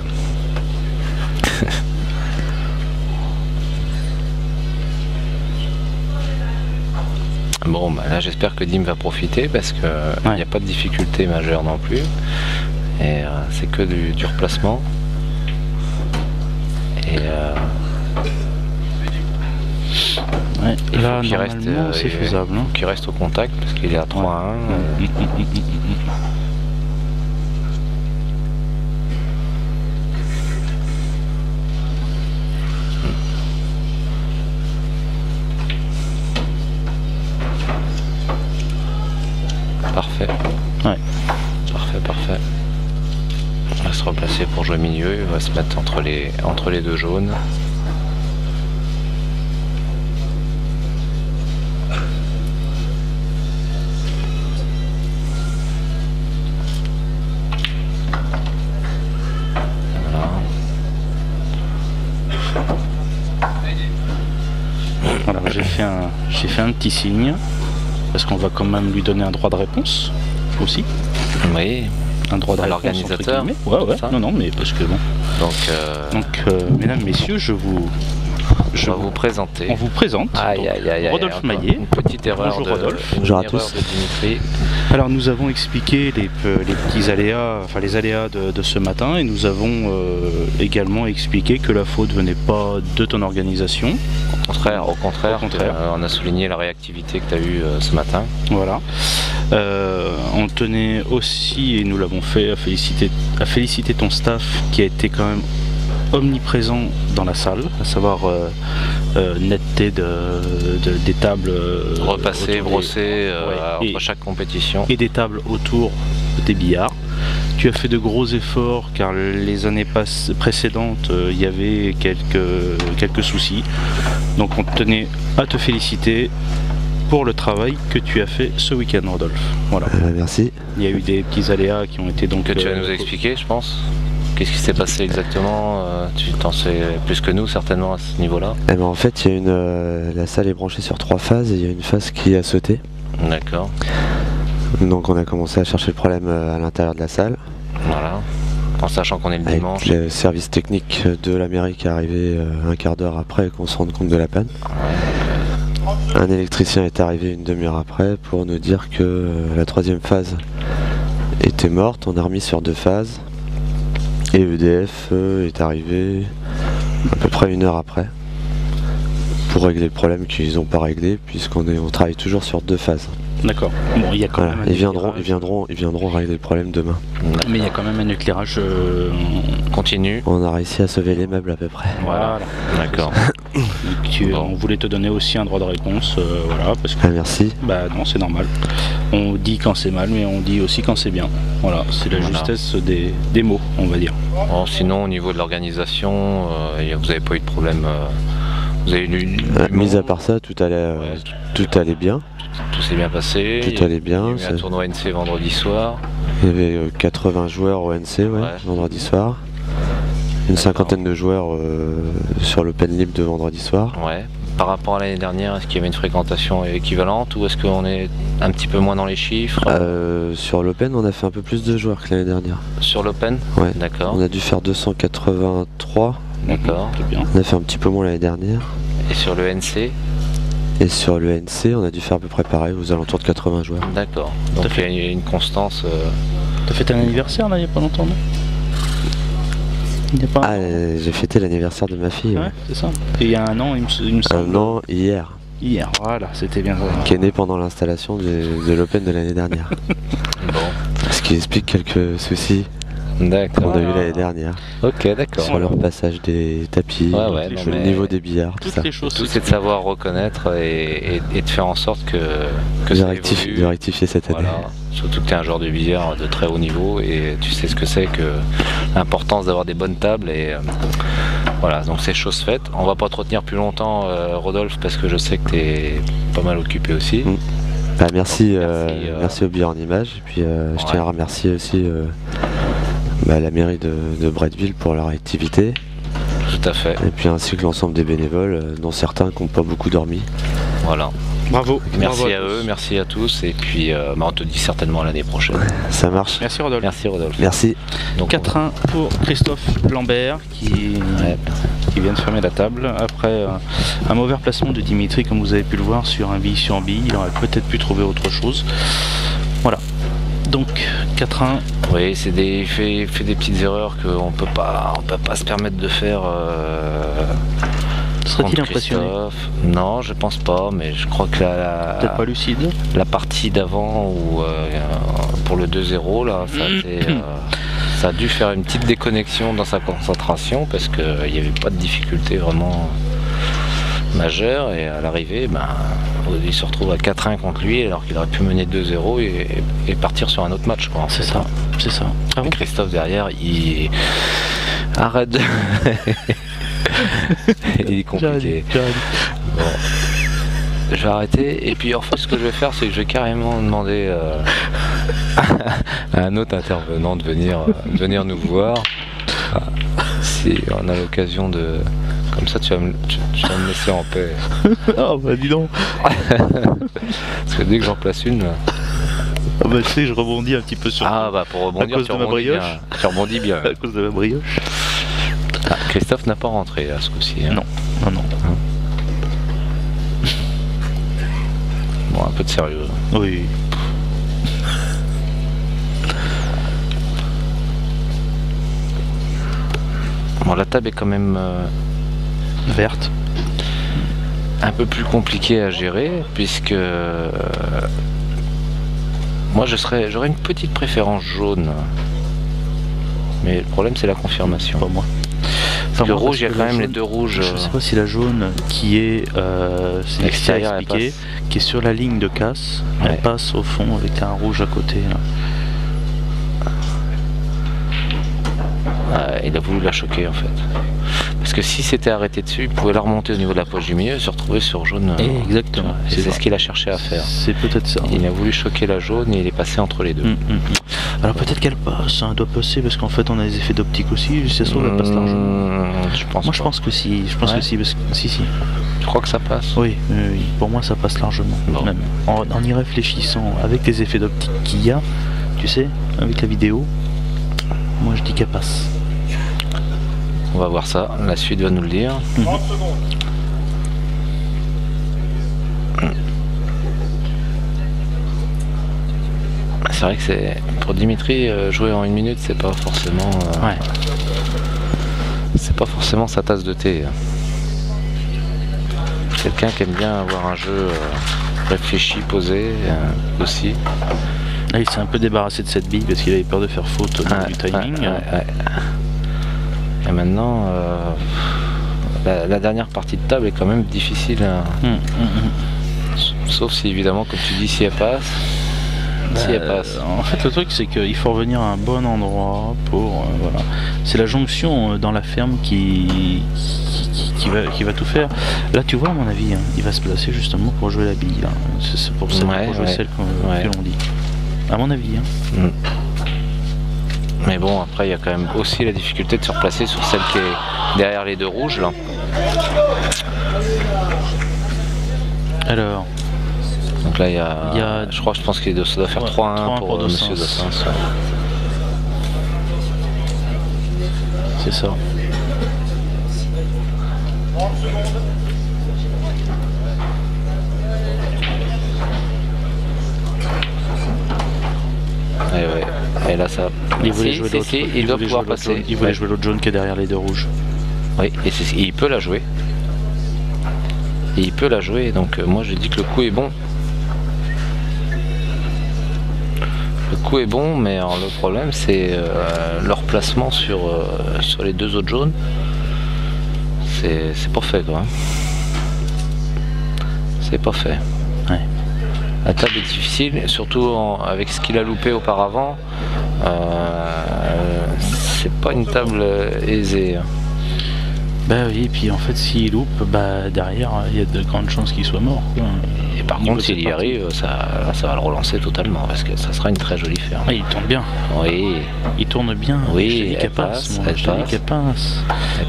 S2: Bon, bah là j'espère que Dim va profiter parce que il n'y a pas de difficulté majeure non plus. Et c'est que du replacement. Et
S1: là, normalement, c'est faisable.
S2: Qui reste au contact parce qu'il est à 3-1. Parfait.
S1: Ouais.
S2: Parfait. On va se replacer pour jouer milieu, il va se mettre entre les deux jaunes.
S1: Voilà, j'ai fait un petit signe. Parce qu'on va quand même lui donner un droit de réponse aussi.
S2: Oui.
S1: Un droit de
S2: à
S1: réponse.
S2: L'organisateur.
S1: Ouais. Non, mais parce que bon.
S2: Donc,
S1: mesdames, messieurs,
S2: on va vous présenter.
S1: On vous présente Rodolphe Maillet.
S2: Une petite erreur.
S1: Bonjour Rodolphe.
S3: Bonjour à tous.
S2: De Dimitri.
S1: Alors nous avons expliqué les petits aléas, enfin les aléas de ce matin, et nous avons également expliqué que la faute venait pas de ton organisation.
S2: Au contraire. On a souligné la réactivité que tu as eue ce matin.
S1: Voilà. On tenait aussi, et nous l'avons fait, à féliciter ton staff qui a été quand même omniprésent dans la salle, à savoir netteté des tables
S2: repassées, brossées entre chaque compétition,
S1: et des tables autour des billards. Tu as fait de gros efforts car les années précédentes il y avait quelques soucis, donc on tenait à te féliciter pour le travail que tu as fait ce week-end, Rodolphe. Voilà.
S3: Merci.
S1: Il y a eu des petits aléas qui ont été donc
S2: que tu vas nous expliquer, je pense. Qu'est-ce qui s'est passé exactement? Tu t'en sais plus que nous certainement à ce niveau-là.
S3: Eh ben, en fait, il y a la salle est branchée sur 3 phases et il y a une phase qui a sauté.
S2: D'accord.
S3: Donc on a commencé à chercher le problème à l'intérieur de la salle.
S2: Voilà. En sachant qu'on est le
S3: Avec
S2: dimanche.
S3: le service technique de la mairie qui est arrivé un quart d'heure après qu'on se rende compte de la panne. Un électricien est arrivé une demi-heure après pour nous dire que la 3e phase était morte. On a remis sur 2 phases. Et EDF est arrivé à peu près 1 heure après pour régler le problème qu'ils n'ont pas réglé puisqu'on travaille toujours sur 2 phases.
S1: D'accord. Bon, il y a quand même un
S3: Ils
S1: éclairage.
S3: viendront régler le problème demain.
S1: Mais il y a quand même un éclairage.
S2: Continue.
S3: On a réussi à sauver les meubles à peu près.
S1: Voilà.
S2: D'accord. Bon.
S1: On voulait te donner aussi un droit de réponse, voilà, parce que
S3: Ah, merci.
S1: bah non, c'est normal. On dit quand c'est mal, mais on dit aussi quand c'est bien. Voilà, c'est la
S2: Voilà.
S1: justesse des mots, on va dire.
S2: Bon, sinon, au niveau de l'organisation, vous n'avez pas eu de problème. Vous avez eu du
S3: Mis
S2: monde,
S3: à part ça, tout allait bien.
S2: tout s'est bien passé.
S3: Tout allait bien.
S2: Il y a eu un tournoi NC vendredi soir.
S3: Il y avait 80 joueurs au NC vendredi soir. Une cinquantaine de joueurs sur l'Open Libre de vendredi soir.
S2: Ouais. Par rapport à l'année dernière, est-ce qu'il y avait une fréquentation équivalente ou est-ce qu'on est un petit peu moins dans les chiffres?
S3: Sur l'Open, on a fait un peu plus de joueurs que l'année dernière.
S2: Sur l'Open?
S3: Ouais.
S2: D'accord.
S3: On a dû faire 283.
S2: D'accord.
S1: C'est bien.
S3: On a fait un petit peu moins l'année dernière.
S2: Et sur le NC?
S3: Et sur le NC, on a dû faire à peu près pareil, aux alentours de 80 joueurs.
S2: D'accord. Donc
S1: fait.
S2: il y a une constance.
S1: T'as fait un anniversaire là il y a pas longtemps, non? Il n'y a pas
S3: Ah, j'ai fêté l'anniversaire de ma fille.
S1: Ouais, c'est ça. Et il y a un an, il me semble.
S3: Un an hier,
S1: Hier, voilà, c'était bien.
S3: qui est né pendant l'installation de l'Open de l'année dernière.
S2: Bon.
S3: Ce qui explique quelques soucis
S2: D'accord.
S3: qu'on a eu l'année dernière.
S2: Ok, d'accord.
S3: Sur leur passage des tapis,
S2: Ouais, ouais, non,
S3: le
S2: mais-
S3: niveau des billards, tout
S1: Toutes
S3: ça.
S1: les choses.
S2: Tout c'est de savoir reconnaître et de faire en sorte que
S3: De
S2: ça
S3: rectifier,
S2: évolue.
S3: de rectifier cette année.
S2: Voilà. Surtout que tu es un joueur de billard de très haut niveau et tu sais ce que c'est que l'importance d'avoir des bonnes tables et voilà, donc c'est chose faite. On va pas te retenir plus longtemps Rodolphe parce que je sais que tu es pas mal occupé aussi.
S3: Bah, merci,
S2: Merci,
S3: au billard en image. Et puis je
S2: ouais.
S3: tiens à remercier aussi la mairie de Bretteville pour leur activité.
S2: Tout à fait.
S3: Et puis ainsi que l'ensemble des bénévoles, dont certains qui n'ont pas beaucoup dormi.
S2: Voilà.
S1: Bravo.
S2: Merci
S1: Bravo
S2: à
S1: tous.
S2: eux, merci à tous et puis on te dit certainement à l'année prochaine.
S3: Ça marche.
S1: Merci Rodolphe.
S2: Merci Rodolphe.
S3: Merci.
S2: Donc,
S1: 4-1 pour Christophe Lambert qui vient de fermer la table après un mauvais placement de Dimitri, comme vous avez pu le voir, sur un bille sur bille. Il aurait peut-être pu trouver autre chose. Voilà. Donc 4-1.
S2: oui, il fait des petites erreurs qu'on peut pas se permettre de faire.
S1: Serait-il
S2: contre
S1: impressionné?
S2: Christophe. Non, je pense pas, mais je crois que
S1: Peut-être pas lucide.
S2: la partie d'avant ou pour le 2-0 là, ça a dû faire une petite déconnexion dans sa concentration parce qu'il n'y avait pas de difficulté vraiment majeure et à l'arrivée, il se retrouve à 4-1 contre lui alors qu'il aurait pu mener 2-0 et partir sur un autre match, quoi, en
S1: C'est
S2: fait.
S1: ça. C'est ça. Ah bon?
S2: Et Christophe derrière, il arrête de... il est compliqué. Bon. Je vais arrêter et puis en fait ce que je vais faire c'est que je vais carrément demander à un autre intervenant de venir nous voir si on a l'occasion de... Comme ça tu vas me laisser en paix.
S1: Ah bah dis donc.
S2: Parce que dès que j'en place une...
S1: Ah bah tu sais, je rebondis un petit peu sur
S2: Ah bah pour rebondir,
S1: à cause
S2: tu
S1: de ma
S2: rebondis
S1: brioche.
S2: bien. Tu rebondis bien.
S1: à cause de la brioche.
S2: Ah, Christophe n'a pas rentré là ce coup-ci. Hein.
S1: Non. Non.
S2: Bon, un peu de sérieux.
S1: Oui.
S2: Bon, la table est quand même
S1: Verte.
S2: un peu plus compliquée à gérer puisque moi j'aurais une petite préférence jaune. Mais le problème c'est la confirmation.
S1: Pas moi.
S2: Parce que
S1: moi,
S2: rouge, il y a
S1: que
S2: quand
S1: la
S2: même les
S1: jaune-
S2: deux rouges.
S1: Je sais pas si la jaune qui est, c'est
S2: Extérieur, elle
S1: expliqué, qui est sur la ligne de casse,
S2: Ouais.
S1: elle passe au fond avec un rouge à côté. Là.
S2: Il a voulu la choquer en fait. Parce que si c'était arrêté dessus, il pouvait la remonter au niveau de la poche du milieu et se retrouver sur jaune.
S1: Exactement.
S2: Et c'est
S1: ça.
S2: ce qu'il a cherché à faire.
S1: C'est peut-être ça.
S2: Il a voulu choquer la jaune et il est passé entre les deux.
S1: Alors peut-être qu'elle passe, hein, elle doit passer parce qu'en fait on a des effets d'optique aussi, c'est sûr elle passe largement. Moi je pense que si, je pense que si, parce que si.
S2: Je crois que ça passe.
S1: Oui, pour moi ça passe largement.
S2: Bon.
S1: Même en y réfléchissant, avec les effets d'optique qu'il y a, tu sais, avec la vidéo, moi je dis qu'elle passe.
S2: On va voir ça, la suite va nous le dire. C'est vrai que c'est pour Dimitri, jouer en 1 minute, c'est pas forcément c'est pas forcément sa tasse de thé. Quelqu'un qui aime bien avoir un jeu réfléchi, posé aussi.
S1: Là, il s'est un peu débarrassé de cette bille parce qu'il avait peur de faire faute au niveau du timing.
S2: Et maintenant, la dernière partie de table est quand même difficile. Sauf si évidemment, comme tu dis, si elle passe. Si elle passe.
S1: En fait, le truc, c'est qu'il faut revenir à un bon endroit pour. Voilà. C'est la jonction dans la ferme qui va tout faire. Là, tu vois, à mon avis, hein, il va se placer justement pour jouer la bille. Hein. C'est pour ça pour jouer celle que l'on dit. À mon avis. Hein.
S2: Mais bon, après, il y a quand même aussi la difficulté de se replacer sur celle qui est derrière les deux rouges. Là.
S1: Alors.
S2: Donc là, il y a je pense qu'il doit faire 3-1 pour Monsieur Dossens.
S1: C'est ça.
S2: Et là, ça.
S1: Il voulait jouer l'autre.
S2: Il doit pouvoir passer.
S1: Il voulait jouer l'autre jaune qui est derrière les deux rouges.
S2: Oui, et il peut la jouer. Donc moi, je dis que le coup est bon. Le coup est bon, mais alors, le problème c'est leur placement sur les deux autres jaunes. C'est pas fait quoi. C'est pas fait.
S1: Ouais.
S2: La table est difficile, surtout avec ce qu'il a loupé auparavant. C'est pas une table aisée.
S1: Bah oui, et puis en fait s'il loupe, bah derrière il y a de grandes chances qu'il soit mort. Quoi.
S2: Et par contre s'il y arrive, ça va le relancer totalement parce que ça sera une très jolie ferme.
S1: Ah, il tourne bien.
S2: Oui.
S1: Il tourne bien.
S2: Oui,
S1: elle passe.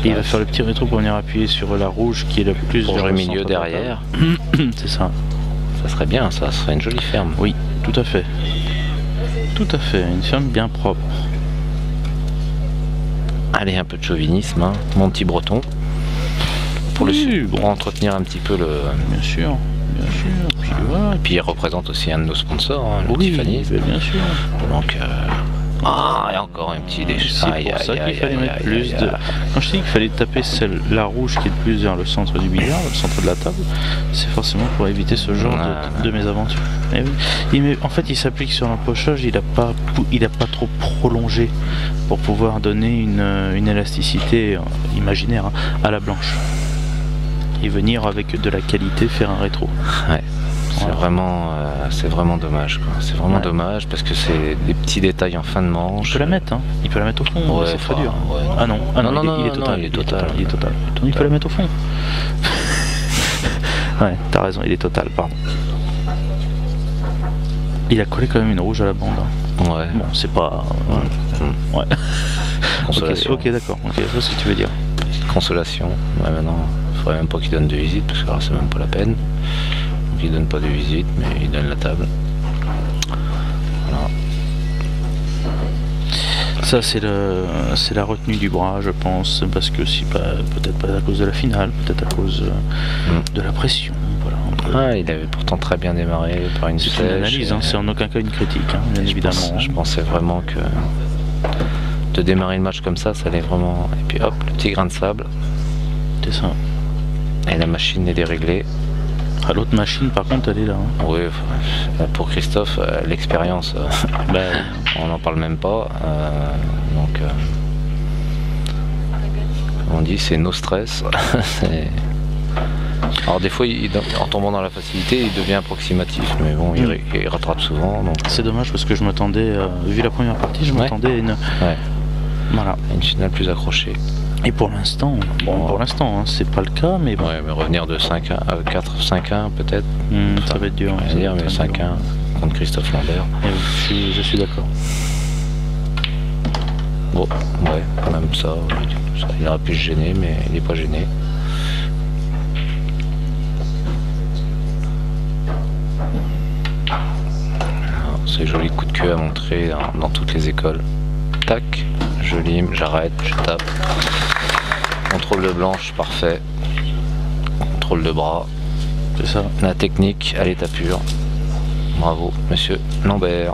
S1: Et il va faire le petit rétro pour venir appuyer sur la rouge qui est la plus
S2: pour jouer milieu derrière.
S1: C'est ça.
S2: Ça serait bien, ça serait une jolie ferme.
S1: Oui, tout à fait. Tout à fait, une ferme bien propre.
S2: Allez, un peu de chauvinisme, hein. Mon petit breton. Pour entretenir un petit peu le.
S1: Bien sûr. Puis, voilà.
S2: Et puis il représente aussi un de nos sponsors, hein, le Tiffany.
S1: Bien sûr.
S2: Donc. et encore un petit déchet.
S1: C'est pour ça qu'il fallait mettre plus de. Quand je dis qu'il fallait taper la rouge qui est plus vers le centre du billard, le centre de la table, c'est forcément pour éviter ce genre de mésaventures. Mais en fait, il s'applique sur l'empochage, il a pas trop prolongé pour pouvoir donner une élasticité imaginaire à la blanche. Et venir avec de la qualité faire un rétro.
S2: Ouais. C'est vraiment dommage. C'est vraiment dommage parce que c'est des petits détails en fin de manche.
S1: Il peut la mettre, hein. Il peut la mettre au fond. C'est très dur.
S2: Ouais.
S1: Ah non, il est total. Il peut la mettre au fond. Ouais, t'as raison, il est total, pardon. Il a collé quand même une rouge à la bande. Hein.
S2: Ouais.
S1: Bon, c'est pas. Ouais.
S2: Consolation.
S1: Ok, d'accord. Ok, je vois ce que tu veux dire.
S2: Consolation. Ouais, maintenant, il faudrait même pas qu'il donne de visite parce que alors c'est même pas la peine. Il donne pas de visite, mais il donne la table. Voilà.
S1: Ça c'est la retenue du bras, je pense, parce que peut-être pas à cause de la finale, peut-être à cause de la pression. Voilà.
S2: Il avait pourtant très bien démarré par une
S1: C'est une analyse, hein, c'est en aucun cas une critique, hein, bien évidemment.
S2: Je pensais vraiment que de démarrer le match comme ça allait vraiment. Et puis hop, le petit grain de sable.
S1: C'est ça.
S2: Et la machine est déréglée.
S1: L'autre machine par contre elle est là. Hein.
S2: Oui, pour Christophe, l'expérience, on n'en parle même pas. Donc, comme on dit, c'est no stress. Alors des fois, en tombant dans la facilité, il devient approximatif, mais bon, il rattrape souvent.
S1: C'est dommage parce que je m'attendais, vu la première partie, je m'attendais à une... Voilà.
S2: Une finale plus accrochée.
S1: Et pour l'instant, hein, c'est pas le cas, mais bon.
S2: Ouais, mais revenir de 5-1 à 4-5-1 peut-être.
S1: Ça va être dur.
S2: Mais 5-1 contre Christophe Lambert.
S1: Je suis d'accord.
S2: Bon, ouais, même ça, il aurait pu se gêner, mais il n'est pas gêné. C'est joli coup de queue à montrer dans toutes les écoles. Tac, je lime, j'arrête, je tape. Contrôle de blanche, parfait. Contrôle de bras.
S1: C'est ça.
S2: La technique à l'état pur. Bravo, monsieur Lambert.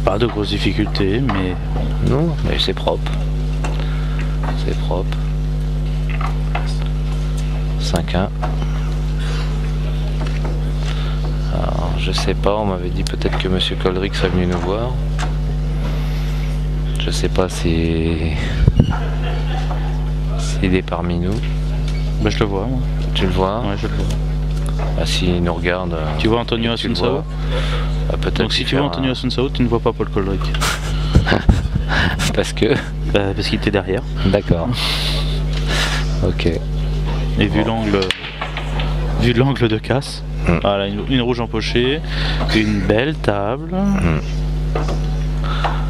S1: Pas de grosses difficultés, mais
S2: Non, mais c'est propre. C'est propre. 5-1. Alors, je sais pas, on m'avait dit peut-être que monsieur Coldrick serait venu nous voir. Je sais pas si s'il est parmi nous.
S1: bah, je le vois. Moi.
S2: Tu le vois?
S1: Ouais, je le vois.
S2: Ah, s'il nous regarde.
S1: Tu vois Antonio
S2: tu le
S1: Asunsao?
S2: vois. Ah, peut-être
S1: Donc si tu vois Antonio Asunsao, tu ne vois pas Paul Coldrick.
S2: Parce que.
S1: Bah, parce qu'il était derrière.
S2: D'accord. Ok.
S1: Et vu l'angle de casse, voilà, une rouge empochée, une belle table.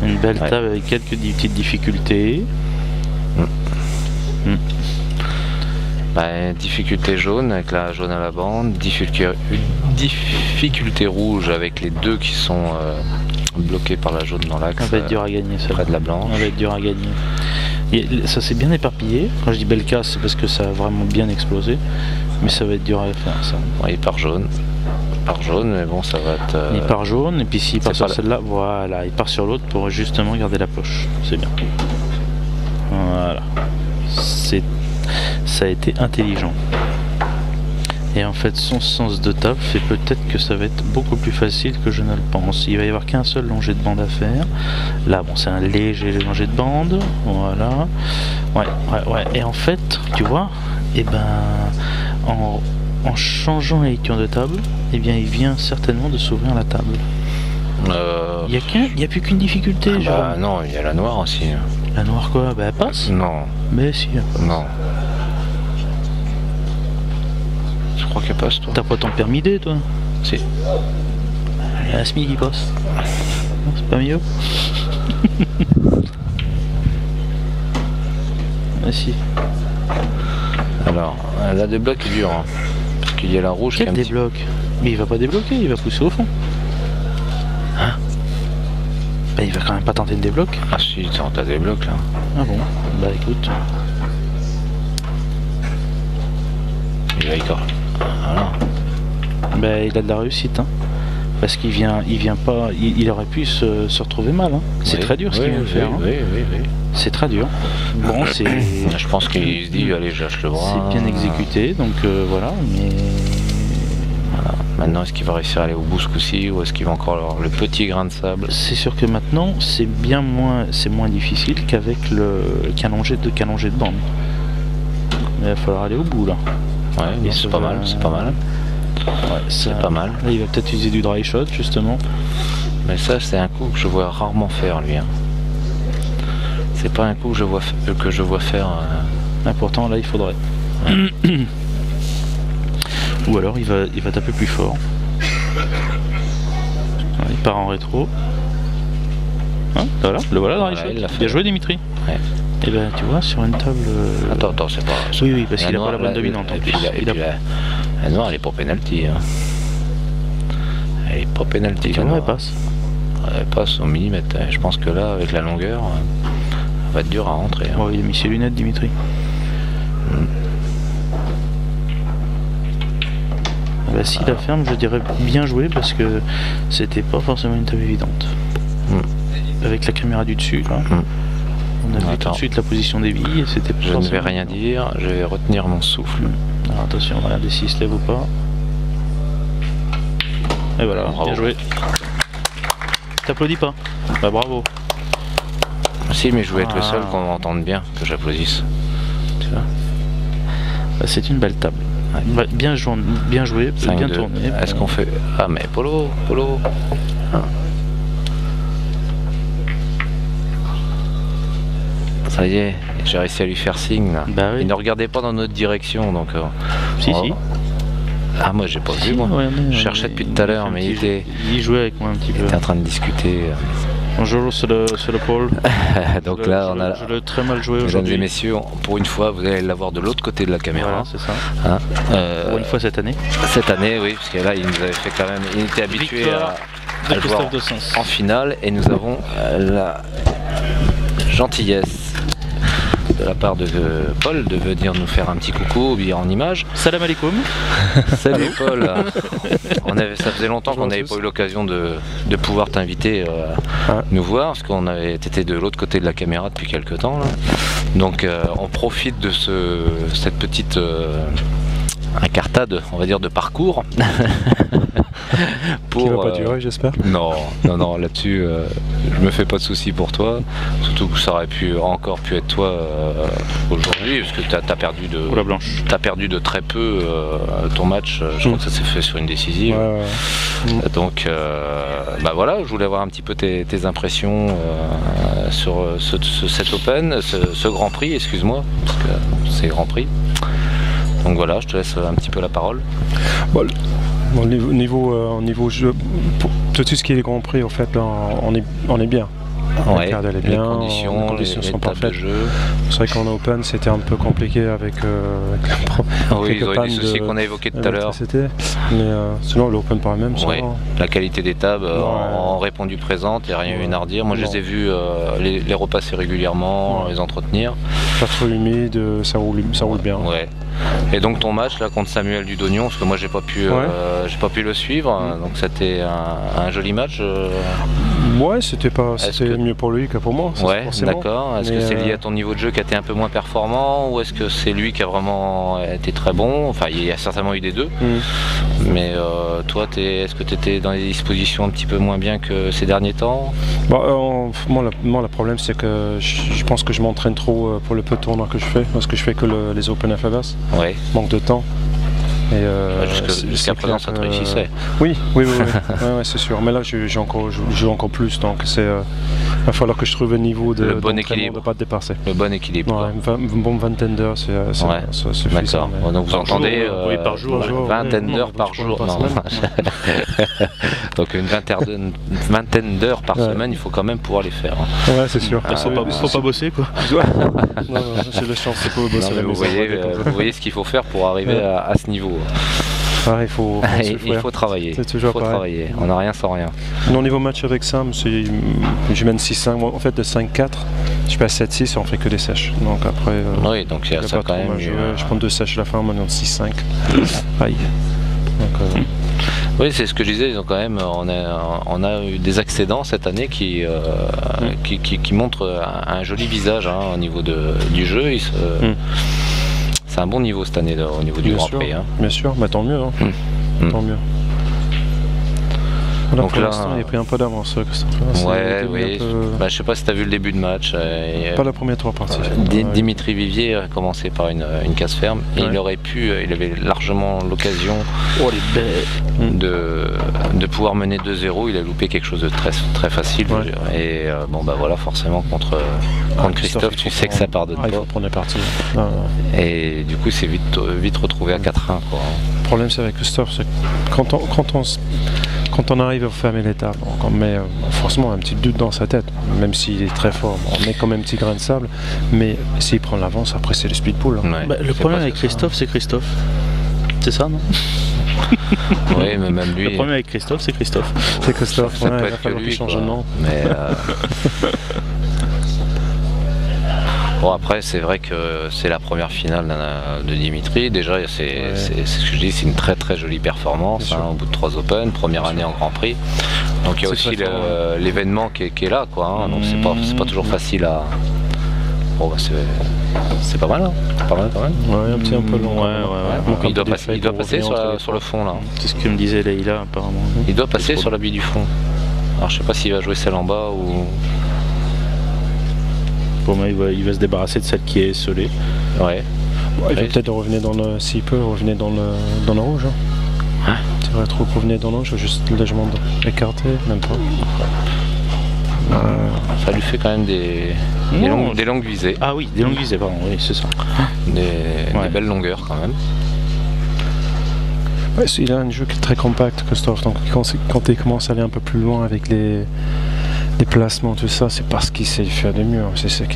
S1: Une belle
S2: Ouais.
S1: table avec quelques petites difficultés.
S2: Bah, difficulté jaune avec la jaune à la bande, difficulté rouge avec les deux qui sont bloqués par la jaune dans l'axe.
S1: Ça va être dur à gagner ça.
S2: Près de la blanche.
S1: Ça va être dur à gagner. Et ça s'est bien éparpillé. Quand je dis belle casse, c'est parce que ça a vraiment bien explosé. Mais ça va être dur à faire ça.
S2: Ouais, il part jaune. Il part jaune, mais bon, ça va être.
S1: Il part jaune, et puis s'il part
S2: c'est
S1: sur
S2: pas
S1: celle-là, voilà, il part sur l'autre pour justement garder la poche. C'est bien. Voilà. Ça a été intelligent. Et en fait, son sens de table fait peut-être que ça va être beaucoup plus facile que je ne le pense. Il va y avoir qu'un seul longé de bande à faire. Là, bon, c'est un léger longé de bande. Voilà. Ouais. Et en fait, tu vois, et ben, en changeant la lecture de table, eh bien, il vient certainement de s'ouvrir la table. Il n'y a plus qu'une difficulté,
S2: Bah
S1: genre.
S2: non, il y a la noire aussi.
S1: La noire quoi? Bah, elle passe.
S2: Non,
S1: Mais si.
S2: non. Je crois qu'elle passe, toi.
S1: T'as pas ton permis D, toi?
S2: Si.
S1: Il y a la SMI qui passe. Non, c'est pas mieux. Ah si.
S2: Alors, la débloque est dure. Hein. Parce qu'il y a la rouge qui est
S1: Quel
S2: un petit.
S1: débloque? Mais il va pas débloquer, il va pousser au fond. Hein? Bah il va quand même pas tenter de débloquer.
S2: Ah si, t'as des blocs là.
S1: Ah bon? Bah écoute.
S2: Il va y corps. Voilà.
S1: Bah il a de la réussite, hein. Parce qu'il vient pas. Il aurait pu se retrouver mal, hein. C'est
S2: Oui,
S1: très dur ce qu'il vient de
S2: oui,
S1: faire. Hein.
S2: Oui.
S1: C'est très dur. Bon, c'est
S2: Je pense qu'il se dit, allez, je lâche le bras.
S1: bien exécuté, donc voilà, mais.
S2: Maintenant, est-ce qu'il va réussir à aller au bout ce coup-ci ou est-ce qu'il va encore avoir le petit grain de sable?
S1: C'est sûr que maintenant, c'est moins difficile qu'un longé de bande. Mais il va falloir aller au bout là.
S2: Ouais,
S1: Et
S2: c'est
S1: ça
S2: pas
S1: va-
S2: mal, c'est pas mal.
S1: Ouais,
S2: C'est pas mal.
S1: Là, il va peut-être utiliser du dry shot justement.
S2: Mais ça, c'est un coup que je vois rarement faire, lui. Hein. C'est pas un coup que je vois faire.
S1: Ah, pourtant là, il faudrait. Ou alors il va taper plus fort. Ouais, il part en rétro. Hein, voilà, le voilà, dry
S2: Voilà,
S1: shot.
S2: il l'a fait.
S1: Bien joué Dimitri.
S2: Ouais.
S1: Et ben tu vois sur une table.
S2: Attends, c'est pas.
S1: Oui, parce qu'il a
S2: noire,
S1: pas la bonne dominante en
S2: et
S1: plus.
S2: puis
S1: Il a-
S2: la noire, elle est pas penalty. Hein. Elle est pas penalty.
S1: Tu
S2: la
S1: vois, elle
S2: noire.
S1: passe.
S2: Elle passe au millimètre. Je pense que là, avec la longueur, ça va être dur à rentrer. Hein.
S1: Bon, il a mis ses lunettes Dimitri. Bah, si la ferme, je dirais bien joué parce que c'était pas forcément une table évidente. Avec la caméra du dessus, là, on a vu tout
S2: Attends.
S1: de suite la position des billes et c'était pas
S2: Je ne vais
S1: forcément-
S2: rien dire, je vais retenir mon souffle.
S1: Alors attention, on va regarder s'il se lève ou pas. Et voilà,
S2: Bravo.
S1: bien joué. T'applaudis pas? Bah bravo.
S2: Si, mais je voulais être le
S1: Ah.
S2: seul qu'on entende bien, que j'applaudisse. Tu vois?
S1: Bah, c'est une belle table. Bah, bien joué, bien
S2: 5-2.
S1: tourné.
S2: Est-ce qu'on fait... Ah, mais Polo. Ah. Ça y est, j'ai réussi à lui faire signe là.
S1: Bah oui.
S2: Il ne regardait pas dans notre direction, donc...
S1: Si,
S2: oh.
S1: si.
S2: Ah, moi j'ai pas vu, moi.
S1: Ouais,
S2: Je cherchais depuis tout à l'heure, mais
S1: il jouait avec moi un petit peu.
S2: il était en train de discuter.
S1: Bonjour sur le pôle.
S2: Donc
S1: Je l'ai très mal joué
S2: mesdames
S1: aujourd'hui.
S2: et messieurs, pour une fois, vous allez l'avoir de l'autre côté de la caméra.
S1: Voilà, c'est ça.
S2: Hein,
S1: Pour une fois cette année.
S2: cette année, oui, parce que là, il nous avait fait quand même. Il était habitué
S1: Victoire
S2: à
S1: de
S2: le voir
S1: Christophe de Sens.
S2: en finale, et nous avons la gentillesse de la part de Paul de venir nous faire un petit coucou bien en image.
S1: Salam alaikum.
S2: Salut Paul. Ça faisait longtemps qu'on n'avait pas eu l'occasion de pouvoir t'inviter nous voir, parce qu'on avait été de l'autre côté de la caméra depuis quelques temps là. Donc on profite de cette petite incartade, on va dire, de parcours.
S4: Qui va pas durer, j'espère.
S2: Non, là-dessus, je me fais pas de soucis pour toi. Surtout que ça aurait encore pu être toi aujourd'hui, parce que t'as perdu de,
S1: Oula blanche.
S2: t'as perdu de très peu ton match. Je crois que ça s'est fait sur une décisive.
S4: Ouais.
S2: Donc, bah voilà, je voulais avoir un petit peu tes impressions sur cet Open, ce Grand Prix, excuse-moi, parce que c'est Grand Prix. Donc voilà, je te laisse un petit peu la parole.
S4: Bon, au niveau jeu, pour tout ce qui est les Grands Prix, en fait, là, on est bien.
S2: Ouais,
S4: La carte, elle est
S2: les
S4: bien,
S2: conditions,
S4: les conditions
S2: les
S4: sont
S2: tables de
S4: parfaites.
S2: jeu.
S4: C'est vrai qu'en Open, c'était un peu compliqué avec
S2: Oui,
S4: quelques
S2: ils ont eu
S4: pannes
S2: des soucis
S4: de-
S2: qu'on a évoqués tout à l'heure.
S4: d'électricité. Mais sinon, l'Open par même, ça
S2: Ouais.
S4: va.
S2: La qualité des tables
S4: Ouais.
S2: en répondu présente, il n'y a rien eu à redire. Moi, je les ai vus les repasser régulièrement,
S4: Ouais.
S2: les entretenir.
S4: Pas trop humide, ça roule bien.
S2: Ouais. Et donc ton match là contre Samuel Dudognon, parce que moi j'ai pas pu le suivre, donc c'était un joli match.
S4: Ouais, c'était
S2: Est-ce que-
S4: mieux pour lui que pour moi. ça,
S2: Ouais,
S4: forcément.
S2: d'accord. Est-ce que
S4: Mais,
S2: c'est lié à ton niveau de jeu qui a été un peu moins performant, ou est-ce que c'est lui qui a vraiment été très bon? Enfin, il y a certainement eu des deux. Mais toi, est-ce que tu étais dans des dispositions un petit peu moins bien que ces derniers temps?
S4: Bon, moi, le problème, c'est que je pense que je m'entraîne trop pour le peu de tournois que je fais, parce que je fais que les Open FLS.
S2: Ouais.
S4: Manque de temps. Et
S2: Jusqu'à présent, ça te réussissait.
S4: Oui. Ouais, c'est sûr. Mais là, je joue encore plus, donc il va falloir que je trouve un niveau
S2: Le bon
S4: d'entraînement,
S2: équilibre.
S4: de ne pas te dépasser.
S2: Le bon équilibre.
S4: Ouais, une bonne vingtaine d'heures, c'est
S2: Ouais,
S4: suffisant.
S2: d'accord. Donc vous
S1: Par jour,
S2: entendez
S1: oui, par jour,
S2: 20
S4: ouais.
S2: d'heures
S4: Non,
S2: par
S4: tu
S2: jour.
S4: parles
S2: Non.
S4: par
S2: Donc une vingtaine d'heures par
S4: Ouais.
S2: semaine, il faut quand même pouvoir les faire.
S4: Ouais, c'est sûr.
S1: Faut pas bosser quoi.
S4: Non, j'ai la chance, c'est pas bosser
S2: Non,
S4: à
S2: mais
S4: la
S2: vous
S4: maison.
S2: voyez ce qu'il faut faire pour arriver
S4: Ouais.
S2: à ce niveau.
S4: Ah, il faut
S2: Il faut travailler.
S4: C'est toujours
S2: faut
S4: pareil.
S2: travailler. On n'a rien sans rien.
S4: Mon niveau match avec Sam, je mène 6-5. En fait, de 5-4, je passe 7-6 et on fait que des sèches. Donc après,
S2: Oui, donc il y a
S4: j'ai
S2: ça
S4: pas
S2: quand
S4: trop
S2: même.
S4: mal joué. Je prends 2 sèches à la fin, maintenant 6-5. Aïe. Donc,
S2: Oui, c'est ce que je disais. Ils ont quand même, on a eu des accédants cette année qui montrent un joli visage hein, au niveau du jeu. C'est un bon niveau cette année là, au niveau du
S4: bien
S2: Grand
S4: sûr,
S2: Prix. Hein.
S4: bien sûr, mais tant mieux. Hein. Tant mieux. Voilà,
S2: Donc
S4: pour
S2: là,
S4: l'instant, il a pris un peu d'avance, Christophe.
S2: Ouais, oui. Bah, je sais pas si tu as vu le début de match.
S4: Pas la première 3 parties.
S2: Dimitri Vivier a commencé par une casse ferme et
S4: Ouais.
S2: il avait largement l'occasion
S1: Oh les bêtes.
S2: de pouvoir mener 2-0. Il a loupé quelque chose de très, très facile.
S4: Ouais.
S2: Et bon bah voilà, forcément contre Christophe, tu sais que ça pardonne
S4: il faut
S2: pas.
S4: prendre les parties. Non.
S2: Et du coup, c'est vite retrouvé à 4-1. Quoi.
S4: Le problème, c'est avec Christophe, c'est que quand on arrive à fermer l'étape, on met forcément un petit doute dans sa tête, même s'il est très fort. On met quand même un petit grain de sable, mais s'il prend l'avance, après c'est le speed pool. Hein.
S2: Ouais,
S1: Bah, le
S2: c'est
S1: problème
S2: pas
S1: avec
S2: ça.
S1: Christophe, c'est Christophe. C'est ça, non?
S2: Oui, mais même lui.
S1: Le problème avec Christophe, c'est Christophe.
S4: C'est Christophe,
S2: Ça
S4: ouais,
S2: peut
S4: il va
S2: être que
S4: falloir
S2: lui,
S4: qu'il change
S2: quoi.
S4: de nom.
S2: Mais bon après c'est vrai que c'est la première finale de Dimitri. Déjà c'est ce que je dis, c'est une très très jolie performance hein, au bout de 3 Open, première année en Grand Prix. Donc il y a
S4: C'est
S2: aussi
S4: très fort,
S2: l'événement qui est là quoi. Hein, donc c'est pas toujours facile à. Bon bah c'est pas mal, hein. Pas mal quand même.
S4: Ouais, un peu long.
S1: Ouais.
S4: Donc,
S2: Il doit
S4: des
S2: passer,
S4: faits pour revenir entre les
S2: sur le fond là.
S1: C'est ce que me disait Leïla apparemment.
S2: Il doit passer sur l'habit du fond. Alors je sais pas s'il va jouer celle en bas ou.
S1: Pour moi, il va se débarrasser de celle qui est scellée.
S2: Ouais.
S4: Il va peut-être revenir s'il peut, revenir dans le rouge. Hein. C'est vrai, trop revenir dans le rouge, juste légèrement écarté, même pas.
S2: Ça lui fait quand même des longues visées,
S1: Ah oui, des longues visées, pardon, oui, c'est ça.
S2: des belles longueurs quand même.
S4: Ouais, il a un jeu qui est très compact, Christophe. Donc quand il commence à aller un peu plus loin avec les placements, tout ça, c'est parce qu'il sait faire des murs. C'est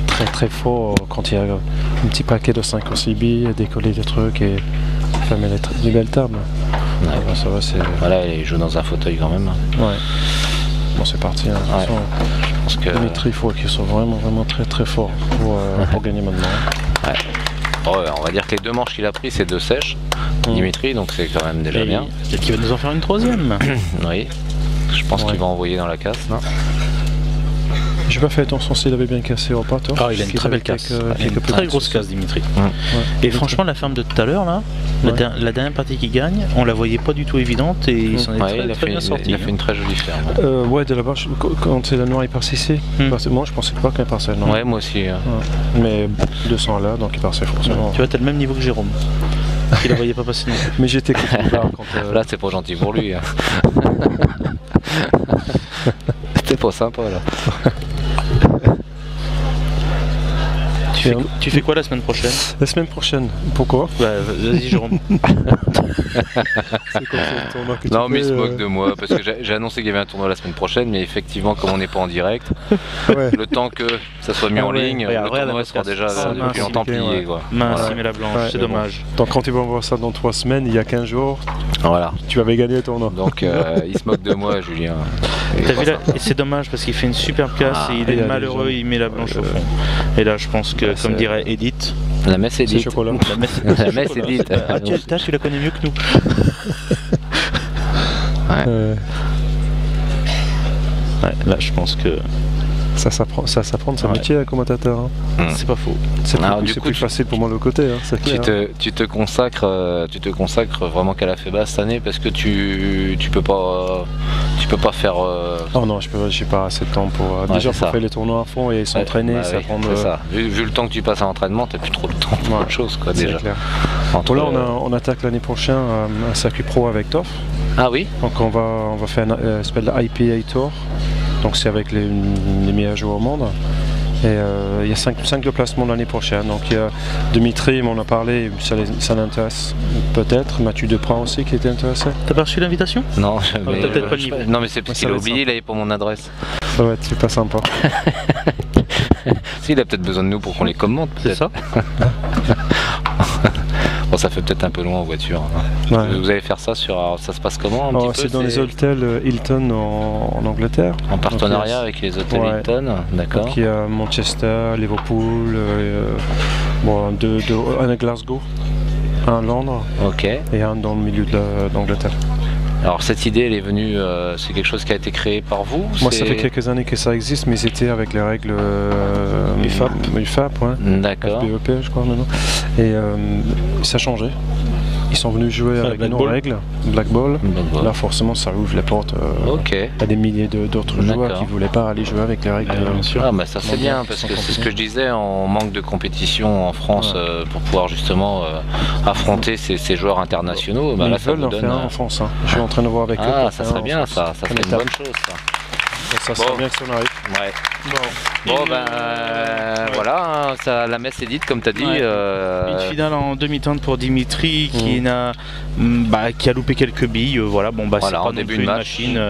S4: très très fort quand il y a un petit paquet de 5 ou 6 billes, décoller des trucs et fermer des belles tables.
S2: Ouais.
S4: Ça va,
S2: Voilà, il joue dans un fauteuil quand même.
S4: Ouais. Bon, c'est parti. Hein.
S2: Ouais. Je pense que...
S4: Dimitri, il faut qu'il soit vraiment très très fort pour gagner maintenant.
S2: Ouais. Bon, on va dire que les 2 manches qu'il a pris, c'est 2 sèches, Dimitri, donc c'est quand même déjà bien.
S1: Peut-être qu'il va nous en faire une 3e.
S2: Oui, je pense qu'il va envoyer dans la casse. Non,
S4: j'ai pas fait attention s'il avait bien cassé ou pas, toi.
S1: Ah, il a une très belle casse. Une très grosse casse, Dimitri. Et franchement, la ferme de tout à l'heure, là, la dernière partie qu'il gagne, on la voyait pas du tout évidente et il s'en est très bien sorti.
S2: Il a fait une très jolie ferme.
S4: Ouais, de là-bas, quand c'est la noire, il part 6C. Moi, je pensais pas qu'elle passait non.
S2: Ouais, moi aussi.
S4: Mais 200 là, donc il passait forcément.
S1: Tu vois, t'as le même niveau que Jérôme. Il la voyait pas passer non plus.
S4: Mais j'étais quand
S2: Là, c'est pas gentil pour lui. Hein. C'était pas sympa, là.
S1: Tu fais quoi la semaine prochaine?
S4: La semaine prochaine, pourquoi?
S1: Bah, vas-y Jérôme.
S4: C'est comme ça, le tournoi que tu
S2: Non, mais il
S4: fais,
S2: se moque de moi parce que j'ai annoncé qu'il y avait un tournoi la semaine prochaine, mais effectivement, comme on n'est pas en direct, le temps que ça soit mis en ligne, le tournoi sera déjà depuis longtemps plié.
S1: Mince, il met la blanche, c'est dommage.
S4: Donc quand tu vas voir ça dans 3 semaines, il y a 15 jours,
S2: voilà.
S4: Tu avais gagné le tournoi.
S2: Donc il se moque de moi, Julien.
S1: T'as vu là, et c'est dommage parce qu'il fait une superbe casse et il est malheureux, il met la blanche au fond. Et là, je pense que, comme dirait Edith,
S2: la messe est dite.
S4: Chocolat.
S2: La messe est dite.
S1: Tu la connais mieux que nous. Là, je pense que
S4: ça s'apprend de sa métier à commentateur. Hein.
S1: C'est pas faux.
S4: C'est plus facile pour moi de l'autre côté. Hein,
S2: tu te consacres vraiment qu'à la FEBA cette année parce que tu peux pas faire.
S4: Oh non, j'ai pas assez de temps pour déjà pour faire les tournois à fond et s'entraîner.
S2: Ça. Vu le temps que tu passes à l'entraînement, t'as plus trop de temps pour autre chose quoi déjà.
S4: Clair. Là, on attaque l'année prochaine un circuit pro avec TOF.
S2: Ah oui.
S4: Donc on va faire un s'appelle l'IPA Tour. Donc c'est avec les meilleurs joueurs au monde. Et il y a 5 déplacements l'année prochaine. Donc il y a Dimitri, on a parlé, ça l'intéresse peut-être. Mathieu Deprat aussi qui était intéressé.
S1: T'as pas reçu l'invitation?
S2: Non,
S1: peut-être pas le niveau.
S2: Non mais c'est parce qu'il a oublié, il avait pas mon adresse.
S4: Ça va être super sympa.
S2: Si, il a peut-être besoin de nous pour qu'on les commente.
S1: C'est ça.
S2: Bon, ça fait peut-être un peu loin en voiture. Ouais. Vous allez faire ça sur... Ça se passe comment un petit peu?
S4: C'est dans les hôtels Hilton en Angleterre.
S2: En partenariat avec les hôtels Hilton, d'accord.
S4: Donc il y a Manchester, Liverpool, un à Glasgow, un à Londres et un dans le milieu d'Angleterre.
S2: Alors cette idée, elle est venue, c'est quelque chose qui a été créé par vous?
S4: Moi, ça fait quelques années que ça existe, mais c'était avec les règles UFAP,
S2: d'accord.
S4: FBEP, je crois maintenant. Et ça a changé. Ils sont venus jouer avec nos règles, Black Ball. Là, forcément, ça ouvre les portes à des milliers d'autres joueurs qui ne voulaient pas aller jouer avec les règles.
S2: Ah, bah ça c'est bien, parce que c'est ce que je disais, on manque de compétition en France pour pouvoir justement affronter ces joueurs internationaux.
S4: Bah, là, ils veulent en faire en France. Hein. Je suis en train de voir avec eux.
S2: Ah, ça serait bien, ça serait une bonne chose.
S4: Ça serait bien que ça arrive.
S2: Ouais. Bon voilà, la messe est dite comme tu as dit.
S1: Une finale en demi-teinte pour Dimitri qui a loupé quelques billes. C'est pas non plus une machine.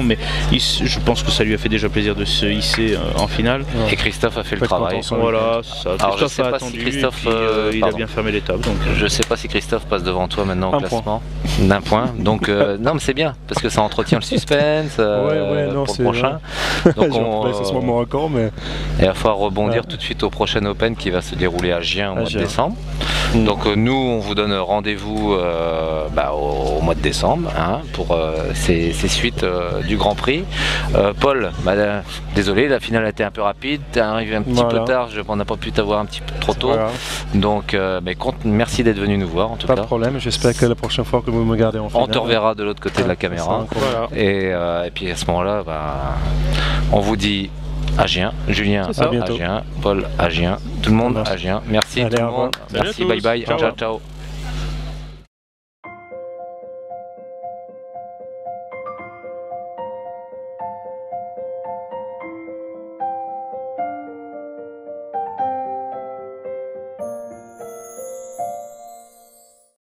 S1: Mais je pense que ça lui a fait déjà plaisir de se hisser en finale.
S2: Et Christophe a fait le travail.
S1: Voilà, ça.
S2: Alors,
S1: Christophe a attendu. Christophe, il a bien fermé l'étape.
S2: Je sais pas si Christophe passe devant toi maintenant au classement. D'un point. Donc non, mais c'est bien parce que ça entretient le suspense pour le prochain. Donc il va falloir rebondir tout de suite au prochain Open qui va se dérouler à Gien au mois de décembre. Donc nous on vous donne rendez-vous au mois de décembre pour ces suites du Grand Prix. Paul, désolé, la finale a été un peu rapide, t'es arrivé un petit peu tard, on n'a pas pu t'avoir un petit peu trop tôt. Donc merci d'être venu nous voir en tout cas.
S4: Pas de problème, j'espère que la prochaine fois que vous me regardez en finale.
S2: On te reverra de l'autre côté de la caméra. Et puis à ce moment-là, on vous dit à Gien, Julien à Gien, Paul à Gien, tout le monde à Gien. Merci tout le monde. Merci, bye bye, ciao ciao.